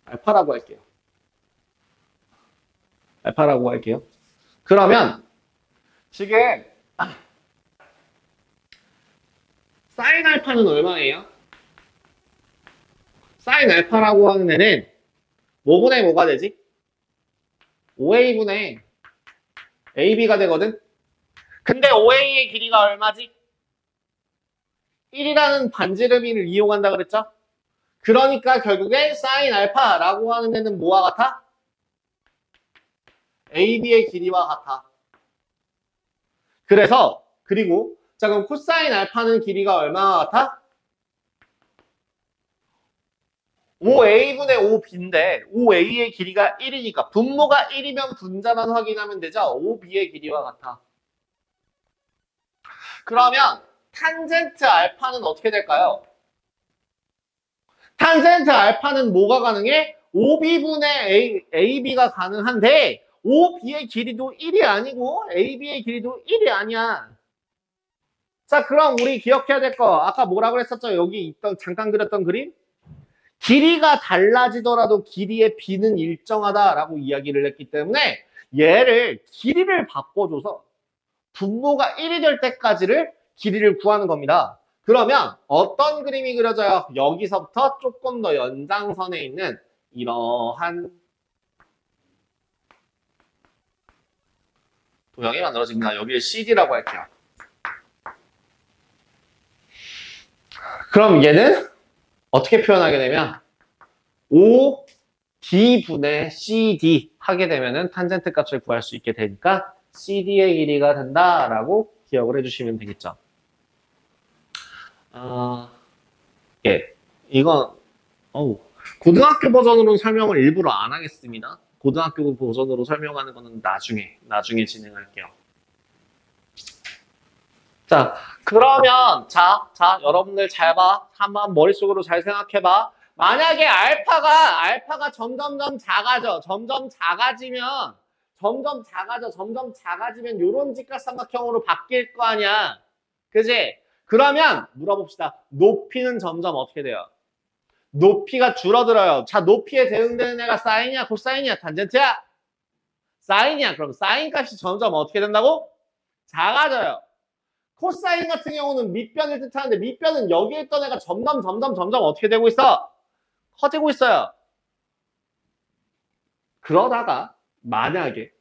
알파라고 할게요. 알파라고 할게요. 그러면 지금 사인 알파는 얼마예요? 사인 알파라고 하는 애는 뭐분의 뭐가 되지? 5a분의 ab가 되거든? 근데 5a의 길이가 얼마지? 1이라는 반지름이를 이용한다 그랬죠? 그러니까 결국에 사인 알파라고 하는 애는 뭐와 같아? ab의 길이와 같아. 그래서 그리고 자 그럼 코사인 알파는 길이가 얼마나 같아? 5a분의 5b인데 5a의 길이가 1이니까 분모가 1이면 분자만 확인하면 되죠? 5b의 길이와 같아. 그러면 탄젠트 알파는 어떻게 될까요? 탄젠트 알파는 뭐가 가능해? 5b분의 ab가 가능한데 5b의 길이도 1이 아니고 ab의 길이도 1이 아니야. 자 그럼 우리 기억해야 될 거 아까 뭐라 그랬었죠? 여기 있던 잠깐 그렸던 그림? 길이가 달라지더라도 길이의 b는 일정하다라고 이야기를 했기 때문에 얘를 길이를 바꿔줘서 분모가 1이 될 때까지를 길이를 구하는 겁니다. 그러면 어떤 그림이 그려져요? 여기서부터 조금 더 연장선에 있는 이러한 도형이 만들어집니다. 여기를 CD라고 할게요. 그럼 얘는 어떻게 표현하게 되면 OD분의 CD 하게 되면은 탄젠트 값을 구할 수 있게 되니까 CD의 길이가 된다라고 기억을 해주시면 되겠죠. 예, 이건 고등학교 버전으로 설명을 일부러 안 하겠습니다. 고등학교 버전으로 설명하는 거는 나중에 진행할게요. 자, 그러면 여러분들 잘 봐. 한번 머릿속으로 잘 생각해봐. 만약에 알파가 점점점 작아져. 점점 작아지면 요런 직각삼각형으로 바뀔 거 아니야. 그지? 그러면 물어봅시다. 높이는 점점 어떻게 돼요? 높이가 줄어들어요. 자, 높이에 대응되는 애가 사인이야, 코사인이야, 탄젠트야? 사인이야. 그럼 사인 값이 점점 어떻게 된다고? 작아져요. 코사인 같은 경우는 밑변을 뜻하는데 밑변은 여기에 있던 애가 점점 어떻게 되고 있어? 커지고 있어요. 그러다가 만약에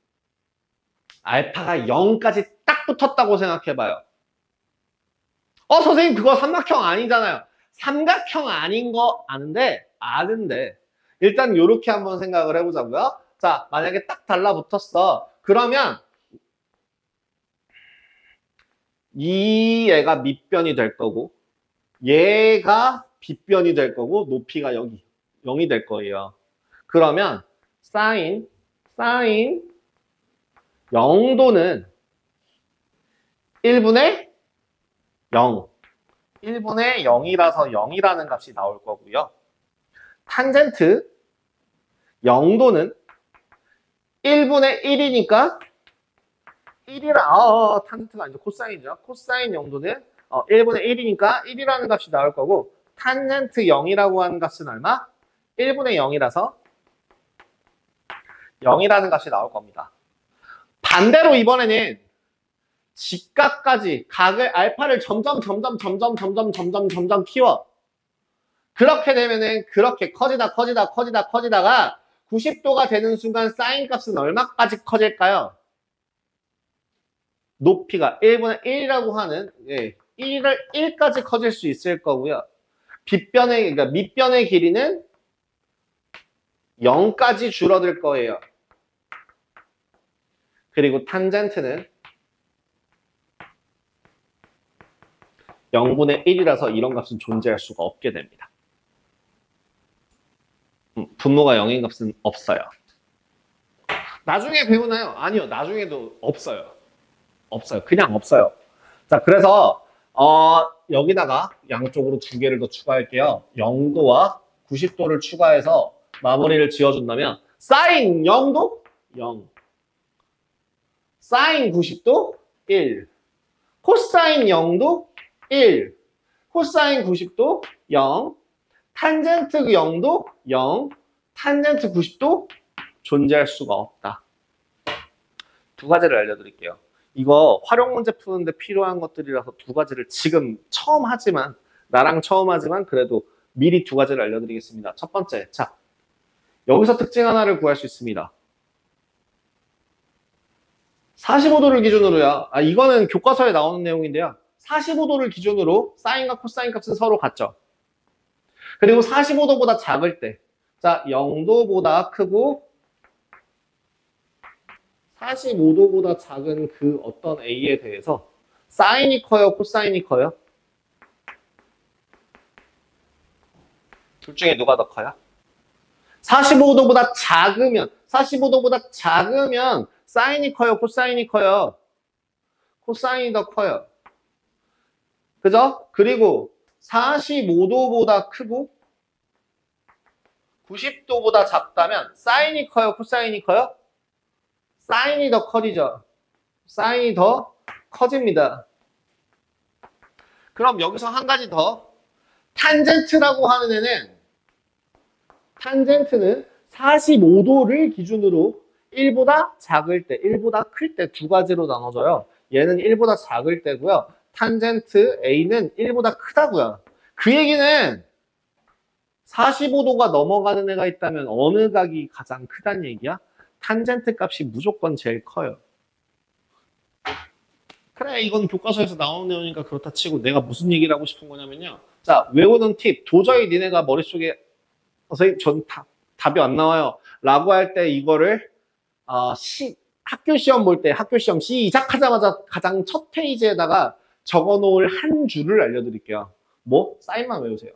알파가 0까지 딱 붙었다고 생각해봐요. 선생님 그거 삼각형 아니잖아요. 삼각형 아닌 거 아는데 일단 이렇게 한번 생각을 해보자고요. 자, 만약에 딱 달라붙었어. 그러면 이 애가 밑변이 될 거고 얘가 빗변이 될 거고 높이가 여기 0이 될 거예요. 그러면 사인 0도는 1분의 0 1분의 0이라서 0이라는 값이 나올 거고요. 탄젠트 0도는 1분의 1이니까 1이라 탄젠트가 아니죠. 코사인이죠. 코사인 0도는 1분의 1이니까 1이라는 값이 나올 거고 탄젠트 0이라고 하는 값은 얼마? 1분의 0이라서 0이라는 값이 나올 겁니다. 반대로 이번에는 직각까지 각을 알파를 점점 키워. 그렇게 되면은 그렇게 커지다가 90도가 되는 순간 사인 값은 얼마까지 커질까요? 높이가 1분의 1이라고 하는 1까지 커질 수 있을 거고요. 그러니까 밑변의 길이는 0까지 줄어들 거예요. 그리고 탄젠트는 0분의 1이라서 이런 값은 존재할 수가 없게 됩니다. 분모가 0인 값은 없어요. 나중에 배우나요? 아니요. 나중에도 없어요. 없어요. 그냥 없어요. 자, 그래서 여기다가 양쪽으로 두 개를 더 추가할게요. 0도와 90도를 추가해서 마무리를 지어준다면 사인 0도 0, 사인 90도 1, 코사인 0도 1, 코사인 90도 0, 탄젠트 0도 0, 탄젠트 90도 존재할 수가 없다. 두 가지를 알려드릴게요. 이거 활용 문제 푸는데 필요한 것들이라서 두 가지를 지금 나랑 처음 하지만 그래도 미리 두 가지를 알려드리겠습니다. 첫 번째, 자, 여기서 특징 하나를 구할 수 있습니다. 45도를 기준으로요. 이거는 교과서에 나오는 내용인데요. 45도를 기준으로 사인과 코사인 값은 서로 같죠. 그리고 45도보다 작을 때, 자, 0도보다 크고 45도보다 작은 그 어떤 A에 대해서 사인이 커요, 코사인이 커요? 둘 중에 누가 더 커요? 45도보다 작으면 사인이 커요, 코사인이 커요? 코사인이 더 커요. 그죠? 그리고 45도보다 크고 90도보다 작다면 사인이 커요, 코사인이 커요? 사인이 더 커지죠. 사인이 더 커집니다. 그럼 여기서 한 가지 더. 탄젠트라고 하는 애는 탄젠트는 45도를 기준으로 1보다 작을 때, 1보다 클 때 두 가지로 나눠져요. 얘는 1보다 작을 때고요. 탄젠트 A는 1보다 크다고요. 그 얘기는 45도가 넘어가는 애가 있다면 어느 각이 가장 크다는 얘기야? 탄젠트 값이 무조건 제일 커요. 그래, 이건 교과서에서 나오는 내용이니까 그렇다 치고 내가 무슨 얘기를 하고 싶은 거냐면요. 자, 외우는 팁. 도저히 니네가 머릿속에 선생님 전 답이 안 나와요 라고 할 때 이거를 학교 시험 볼 때 학교 시험 시작하자마자 가장 첫 페이지에다가 적어 놓을 한 줄을 알려드릴게요. 뭐? 사인만 외우세요.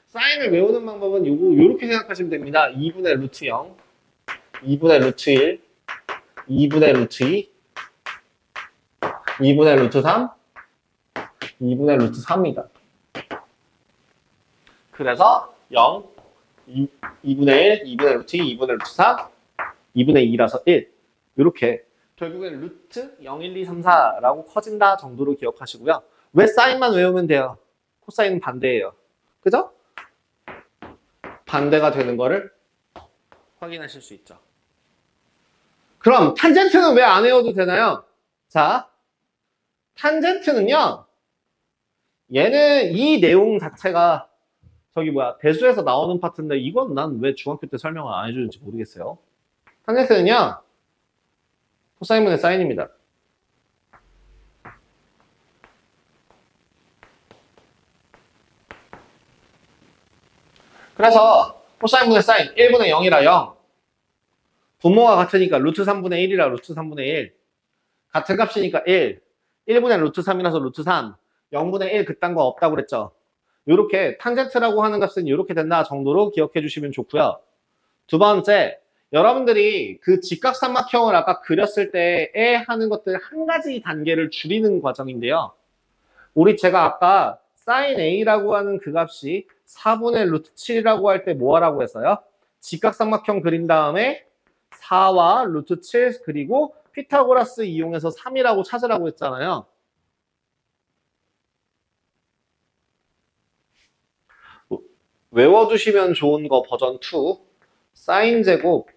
사인을 외우는 방법은 요렇게 생각하시면 됩니다. 2분의 루트 0, 2분의 루트 1, 2분의 루트 2, 2분의 루트 3, 2분의 루트 3이다. 그래서 0, 2분의 1, 2분의 루트 2, 2분의 루트 3, 2분의 2라서 1. 이렇게 결국엔 루트 0, 1, 2, 3, 4라고 커진다 정도로 기억하시고요. 왜 사인만 외우면 돼요? 코사인은 반대예요. 그죠? 반대가 되는 거를 확인하실 수 있죠. 그럼 탄젠트는 왜 안 외워도 되나요? 자, 탄젠트는요. 얘는 이 내용 자체가 대수에서 나오는 파트인데 이건 난 왜 중학교 때 설명을 안 해주는지 모르겠어요. 탄젠트는요. 코사인분의 사인입니다. 그래서 코사인분의 사인 1분의 0이라 0. 분모가 같으니까 루트 3분의 1이라 루트 3분의 1. 같은 값이니까 1. 1분의 루트 3이라서 루트 3. 0분의 1 그딴 거 없다고 그랬죠. 이렇게 탄젠트라고 하는 값은 이렇게 된다 정도로 기억해 주시면 좋고요. 두 번째, 여러분들이 그 직각삼각형을 아까 그렸을 때에 하는 것들 한 가지 단계를 줄이는 과정인데요. 제가 아까 sin A라고 하는 그 값이 4분의 루트 7이라고 할 때 뭐 하라고 했어요? 직각삼각형 그린 다음에 4와 루트 7 그리고 피타고라스 이용해서 3이라고 찾으라고 했잖아요. 외워두시면 좋은 거 버전 2 사인 제곱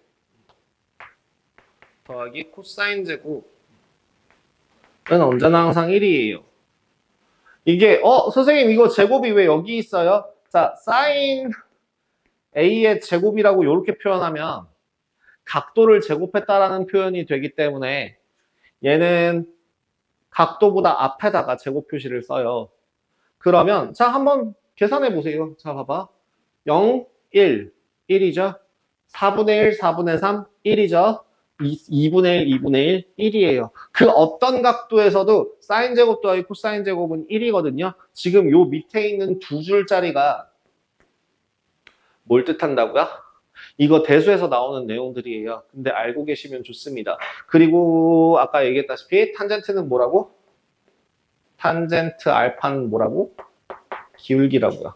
더하기 코사인 제곱은 언제나 항상 1이에요. 이게 선생님 이거 제곱이 왜 여기 있어요? 자, 사인 A의 제곱이라고 이렇게 표현하면 각도를 제곱했다라는 표현이 되기 때문에 얘는 각도보다 앞에다가 제곱 표시를 써요. 그러면 자 한번 계산해 보세요. 자 봐봐. 0, 1, 1이죠. 4분의 1, 4분의 3, 1이죠. 2분의 1, 2분의 1, 1이에요. 그 어떤 각도에서도 사인 제곱 더하기 코사인 제곱은 1이거든요. 지금 요 밑에 있는 두 줄짜리가 뭘 뜻한다고요? 이거 대수에서 나오는 내용들이에요. 근데 알고 계시면 좋습니다. 그리고 아까 얘기했다시피 탄젠트는 뭐라고? 탄젠트 알파는 뭐라고? 기울기라고요.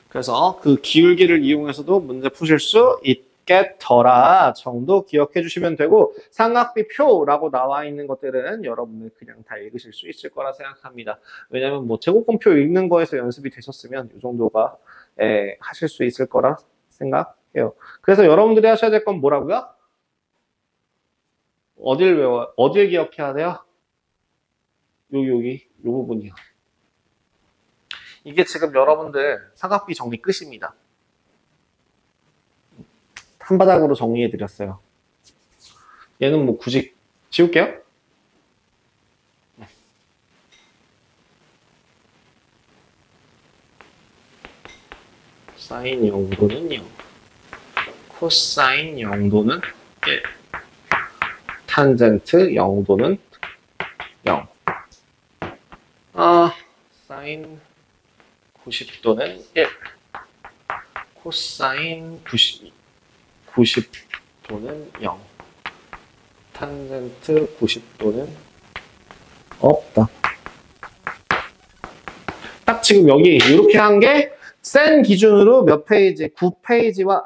그래서 그 기울기를 이용해서도 문제 푸실 수 있겠더라 정도 기억해 주시면 되고 삼각비표라고 나와 있는 것들은 여러분들 그냥 다 읽으실 수 있을 거라 생각합니다. 왜냐면 뭐 제곱건표 읽는 거에서 연습이 되셨으면 이 정도가 하실 수 있을 거라 생각해요. 그래서 여러분들이 하셔야 될 건 뭐라고요? 어딜 외워요? 어딜 기억해야 돼요? 여기 요 부분이요. 이게 지금 여러분들 삼각비 정리 끝입니다. 한 바닥으로 정리해 드렸어요. 얘는 뭐 굳이 지울게요. 사인 0도는 0, 코사인 0도는 1, 탄젠트 0도는 0. 사인 90도는 1, 코사인 90도는 0, 탄젠트 90도는 없다. 딱 지금 여기 이렇게 한 게 센 기준으로 몇 페이지? 9페이지와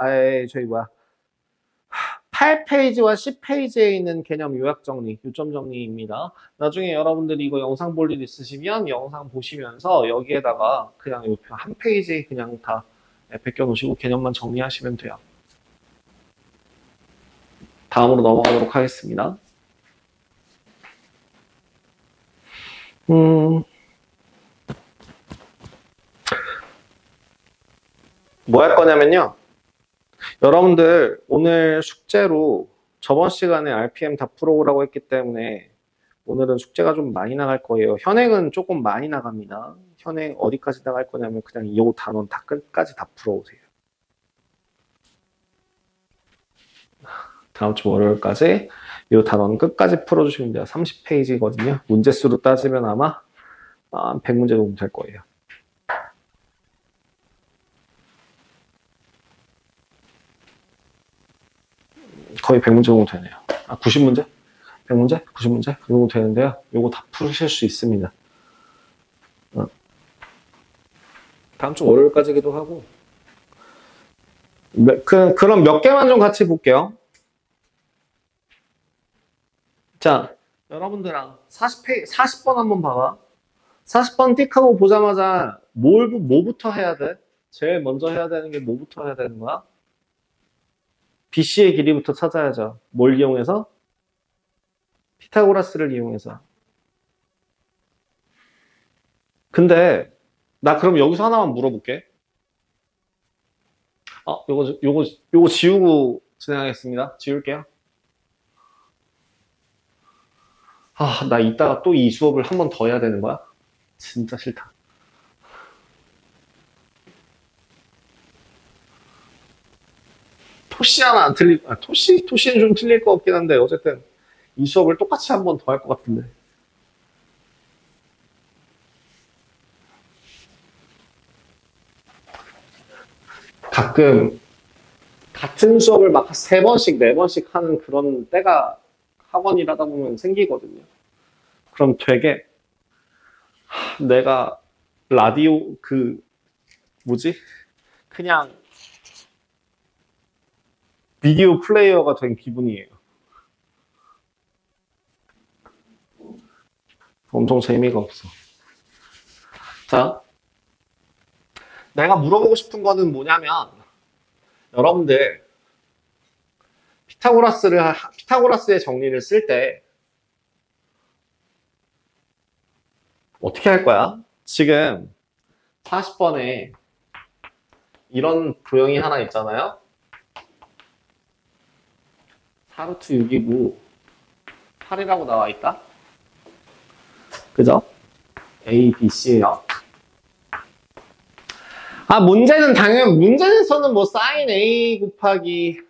8페이지와 10페이지에 있는 개념 요약 정리, 요점 정리입니다. 나중에 여러분들이 이거 영상 볼 일 있으시면 영상 보시면서 여기에다가 그냥 요 한 페이지 그냥 다 베껴 놓으시고 개념만 정리하시면 돼요. 다음으로 넘어가도록 하겠습니다. 뭐 할 거냐면요. 여러분들 오늘 숙제로 저번 시간에 RPM 다 풀어오라고 했기 때문에 오늘은 숙제가 좀 많이 나갈 거예요. 현행은 조금 많이 나갑니다. 현행 어디까지 나갈 거냐면 그냥 이 단원 다 끝까지 다 풀어오세요. 다음 주 월요일까지 이 단원 끝까지 풀어주시면 돼요. 30페이지거든요. 문제수로 따지면 아마 100문제 정도 될 거예요. 거의 100문제 정도 되네요. 90문제? 100문제? 90문제? 그 정도 되는데요. 요거 다 푸실 수 있습니다. 다음 주 월요일까지기도 하고. 그럼 몇 개만 좀 같이 볼게요. 자, 여러분들랑 40번 한번 봐봐. 40번 띡 하고 보자마자 뭐부터 해야 돼? 제일 먼저 해야 되는 게 뭐부터 해야 되는 거야? BC의 길이부터 찾아야죠. 뭘 이용해서? 피타고라스를 이용해서. 근데 나 그럼 여기서 하나만 물어볼게. 요거 지우고 진행하겠습니다. 지울게요. 나 이따가 또 이 수업을 한 번 더 해야 되는 거야? 진짜 싫다. 토시 하나 안 토시는 좀 틀릴 것 같긴 한데, 어쨌든 이 수업을 똑같이 한 번 더 할 것 같은데. 가끔 같은 수업을 막 3번씩, 4번씩 하는 그런 때가 학원이라다 보면 생기거든요. 그럼 되게 내가 라디오 그냥 비디오 플레이어가 된 기분이에요. 엄청 재미가 없어. 자, 내가 물어보고 싶은 거는 뭐냐면 여러분들 피타고라스의 정리를 쓸 때 어떻게 할 거야? 지금 40번에 이런 도형이 하나 있잖아요. 4루트 6이고 8이라고 나와 있다. 그죠? A, B, C예요. 문제에서는 뭐 사인 A 곱하기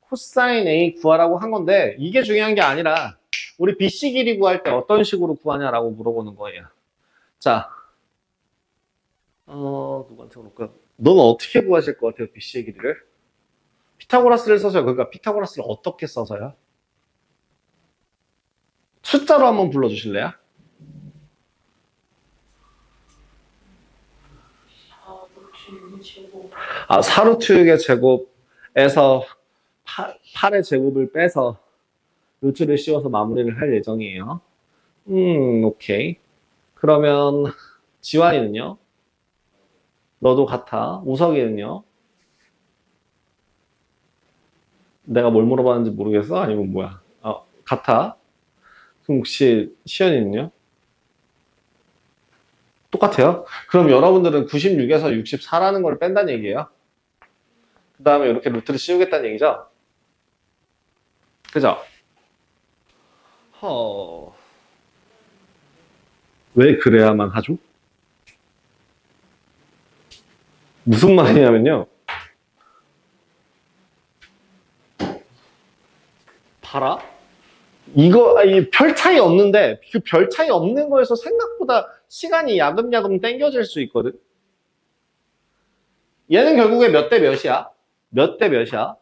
코사인 A 구하라고 한 건데 이게 중요한 게 아니라 우리 BC 길이 구할 때 어떤 식으로 구하냐라고 물어보는 거예요. 자, 누구한테 물어볼까요? 너는 어떻게 구하실 것 같아요, BC의 길이를? 피타고라스를 써서요. 그러니까 피타고라스를 어떻게 써서요? 숫자로 한번 불러주실래요? 4루트 6의 제곱에서 8의 제곱을 빼서 루트를 씌워서 마무리를 할 예정이에요. 오케이. 그러면 지환이는요? 너도 같아. 우석이는요? 내가 뭘 물어봤는지 모르겠어? 아니면 뭐야? 같아. 그럼 혹시 시연이는요? 똑같아요? 그럼 여러분들은 96에서 64라는 걸 뺀다는 얘기예요. 그 다음에 이렇게 루트를 씌우겠다는 얘기죠? 그죠? 왜 그래야만 하죠? 무슨 말이냐면요. 봐라. 별 차이 없는데, 그 별 차이 없는 거에서 생각보다 시간이 야금야금 땡겨질 수 있거든. 얘는 결국에 몇 대 몇이야? 몇 대 몇이야?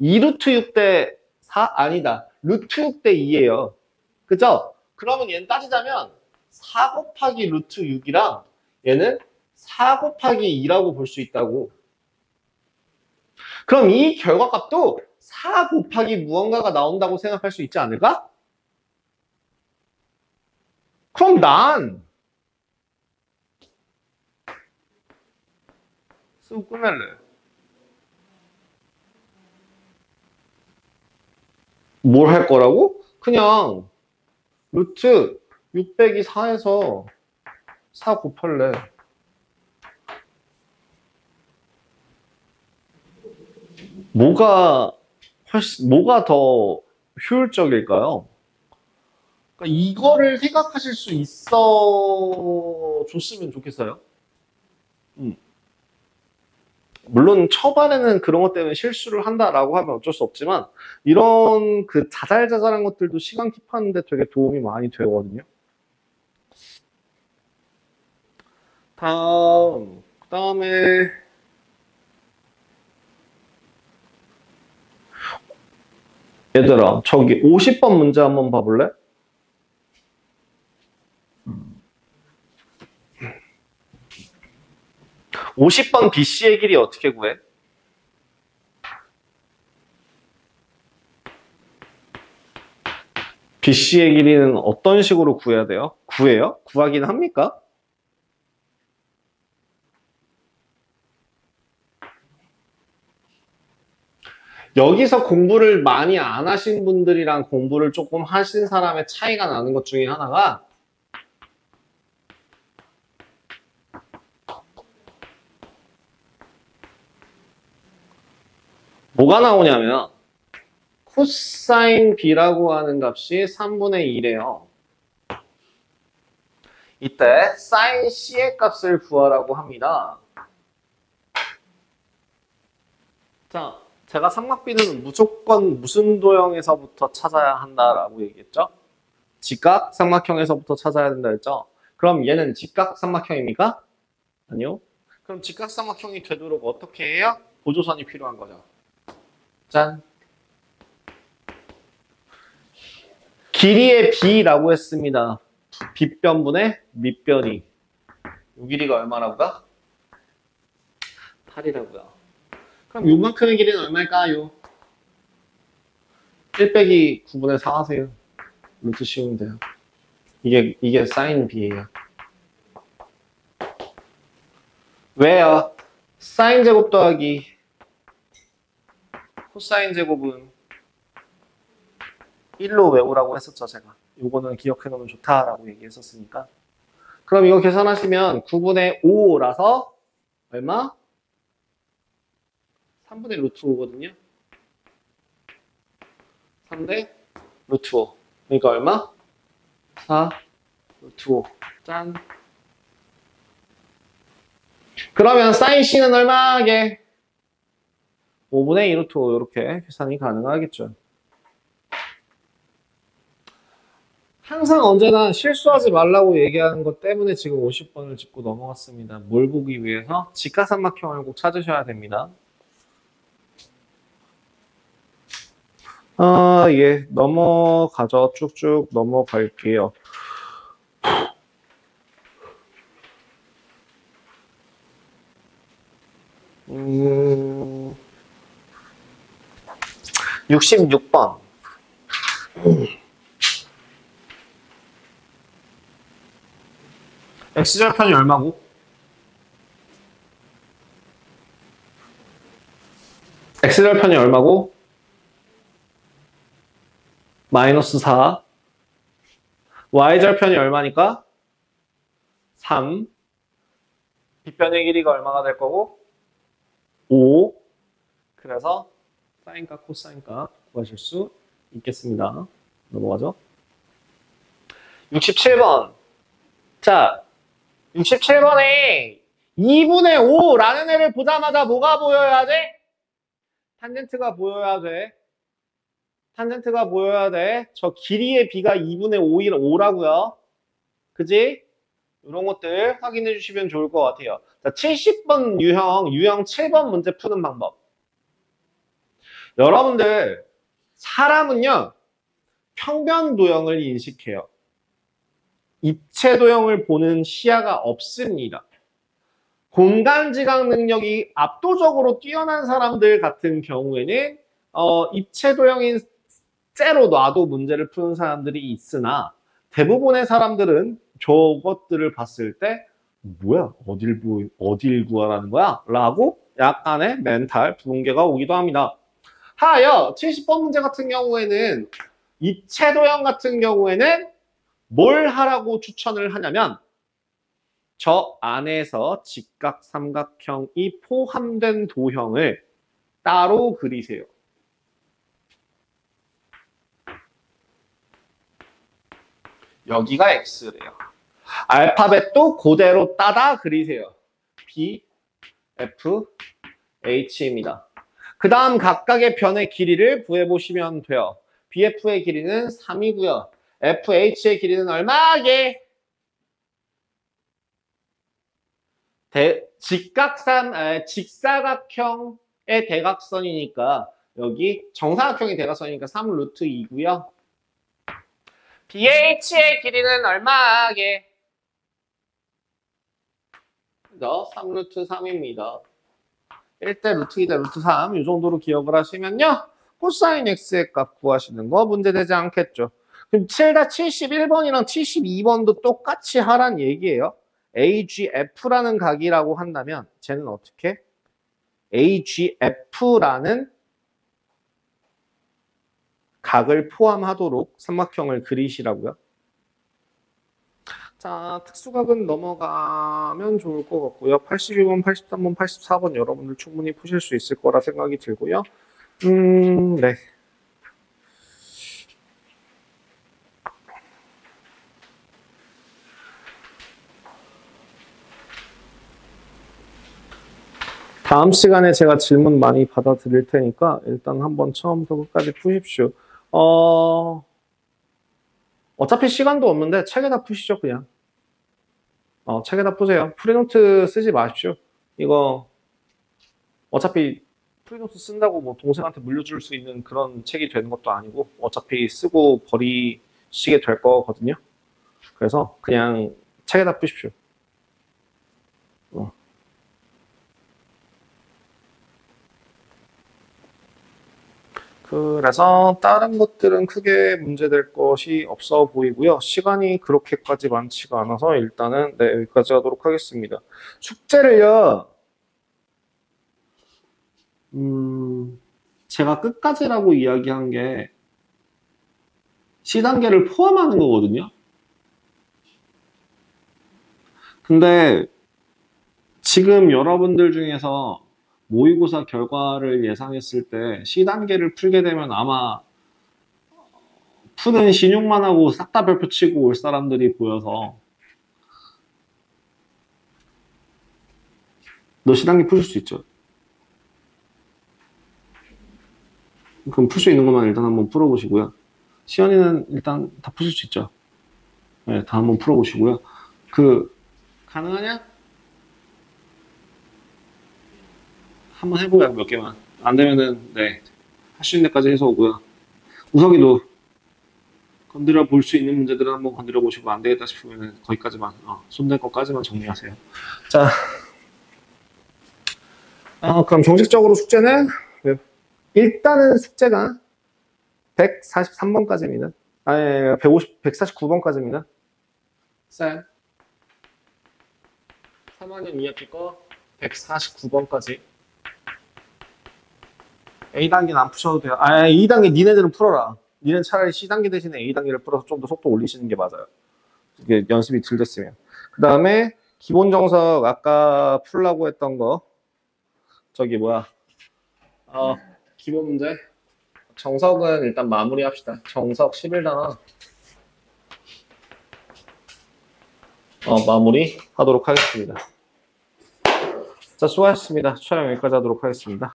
2루트 6대 4? 아니다. 루트 6대 2예요. 그죠? 그러면 얘는 따지자면 4 곱하기 루트 6이랑 얘는 4 곱하기 2라고 볼 수 있다고. 그럼 이 결과값도 4 곱하기 무언가가 나온다고 생각할 수 있지 않을까? 그럼 난 쓰고 끝낼래. 뭘 할 거라고? 그냥 루트 6 빼기 4에서 4 곱할래. 뭐가 더 효율적일까요? 그러니까 이거를 생각하실 수 있어 줬으면 좋겠어요. 물론 초반에는 그런 것 때문에 실수를 한다라고 하면 어쩔 수 없지만 이런 그 자잘자잘한 것들도 시간 킵하는데 되게 도움이 많이 되거든요. 그다음에 얘들아 저기 50번 문제 한번 봐볼래? 50번 BC의 길이 어떻게 구해? BC의 길이는 어떤 식으로 구해야 돼요? 구해요? 구하긴 합니까? 여기서 공부를 많이 안 하신 분들이랑 공부를 조금 하신 사람의 차이가 나는 것 중에 하나가 뭐가 나오냐면 코사인 B라고 하는 값이 3분의 2래요. 이때 사인 C의 값을 구하라고 합니다. 자, 제가 삼각비는 무조건 무슨 도형에서부터 찾아야 한다라고 얘기했죠? 직각 삼각형에서부터 찾아야 된다 했죠? 그럼 얘는 직각 삼각형입니까? 아니요. 그럼 직각 삼각형이 되도록 어떻게 해요? 보조선이 필요한 거죠. 짠. 길이의 B라고 했습니다. 빗변분의 밑변이. 요 길이가 얼마라고요? 8이라고요. 그럼 요만큼의 길이는 얼마일까요? 1 빼기 9분의 4 하세요. 루트 씌우면 돼요. 이게 사인 B예요. 왜요? 사인 제곱 더하기 코사인 제곱은 1로 외우라고 했었죠, 제가. 요거는 기억해 놓으면 좋다라고 얘기했었으니까. 그럼 이거 계산하시면 9분의 5라서 얼마? 3분의 루트 5거든요. 3대 루트 5. 그러니까 얼마? 4 루트 5. 짠. 그러면 사인 C는 얼마게? 5분의 2 루트 5 이렇게 계산이 가능하겠죠. 항상 언제나 실수하지 말라고 얘기하는 것 때문에 지금 50번을 짚고 넘어갔습니다. 뭘 보기 위해서? 직각삼각형을 꼭 찾으셔야 됩니다. 예, 넘어가죠. 쭉쭉 넘어갈게요. 66번. x절편이 얼마고? x절편이 얼마고? 마이너스 4. y절편이 얼마니까? 3. 빗변의 길이가 얼마가 될 거고? 5. 그래서 사인값, 코사인값 구하실 수 있겠습니다. 넘어가죠. 67번. 자, 67번에 2분의 5라는 애를 보자마자 뭐가 보여야 돼? 탄젠트가 보여야 돼. 탄젠트가 보여야 돼. 저 길이의 비가 2분의 5라고요. 그지? 이런 것들 확인해 주시면 좋을 것 같아요. 자, 70번 유형 7번 문제 푸는 방법. 여러분들, 사람은요, 평면 도형을 인식해요. 입체 도형을 보는 시야가 없습니다. 공간 지각 능력이 압도적으로 뛰어난 사람들 같은 경우에는 입체 도형인 째로 놔도 문제를 푸는 사람들이 있으나 대부분의 사람들은 저것들을 봤을 때 뭐야? 어딜 구하라는 거야? 라고 약간의 멘탈 붕괴가 오기도 합니다. 하여 70번 문제 같은 경우에는 입체 도형 같은 경우에는 뭘 하라고 추천을 하냐면 저 안에서 직각 삼각형이 포함된 도형을 따로 그리세요. 여기가 X래요. 알파벳도 그대로 따다 그리세요. B, F, H입니다. 그 다음 각각의 변의 길이를 구해보시면 돼요. BF의 길이는 3이고요. FH의 길이는 얼마게? 직사각형의 대각선이니까 여기 정사각형의 대각선이니까 3 루트 2고요. BH의 길이는 얼마게? 3 루트 3입니다. 1대 루트 2대 루트 3 이 정도로 기억을 하시면요. 코사인 X의 값 구하시는 거 문제되지 않겠죠. 그럼 7-71번이랑 72번도 똑같이 하란 얘기예요. AGF라는 각이라고 한다면 쟤는 어떻게? AGF라는 각을 포함하도록 삼각형을 그리시라고요. 자, 특수각은 넘어가면 좋을 것 같고요. 82번, 83번, 84번 여러분들 충분히 푸실 수 있을 거라 생각이 들고요. 네. 다음 시간에 제가 질문 많이 받아드릴 테니까 일단 한번 처음부터 끝까지 푸십시오. 어차피 시간도 없는데 책에다 푸시죠, 그냥. 책에다 푸세요. 프리노트 쓰지 마십시오. 이거 어차피 프리노트 쓴다고 뭐 동생한테 물려줄 수 있는 그런 책이 되는 것도 아니고 어차피 쓰고 버리시게 될 거거든요. 그래서 그냥 책에다 푸십시오. 그래서 다른 것들은 크게 문제될 것이 없어 보이고요. 시간이 그렇게까지 많지가 않아서 일단은 네, 여기까지 하도록 하겠습니다. 숙제를요. 제가 끝까지라고 이야기한 게 C단계를 포함하는 거거든요. 근데 지금 여러분들 중에서 모의고사 결과를 예상했을 때 C단계를 풀게 되면 아마 푸는 신용만 하고 싹 다 별표 치고 올 사람들이 보여서 너 C단계 풀 수 있죠? 그럼 풀 수 있는 것만 일단 한번 풀어보시고요. 시연이는 일단 다 푸실 수 있죠? 네, 다 한번 풀어보시고요. 가능하냐? 한번 해보야 몇 개만. 안 되면은, 네. 할 수 있는 데까지 해서 오고요. 우석이도 건드려 볼 수 있는 문제들은 한번 건드려 보시고, 안 되겠다 싶으면 거기까지만, 손댈 것까지만 정리하세요. 자, 그럼 정식적으로 숙제는, 일단은 숙제가 143번까지입니다. 아니, 149번까지입니다. 쌀. 3학년 2학기 거 149번까지. A단계는 안 푸셔도 돼요. 2단계 니네들은 풀어라. 니네는 차라리 C단계 대신에 A단계를 풀어서 좀 더 속도 올리시는 게 맞아요. 이게 연습이 덜 됐으면. 그 다음에 기본 정석 아까 풀라고 했던 거 저기 뭐야 기본 문제 정석은 일단 마무리합시다. 정석 11단원 마무리 하도록 하겠습니다. 자, 수고하셨습니다. 촬영 여기까지 하도록 하겠습니다.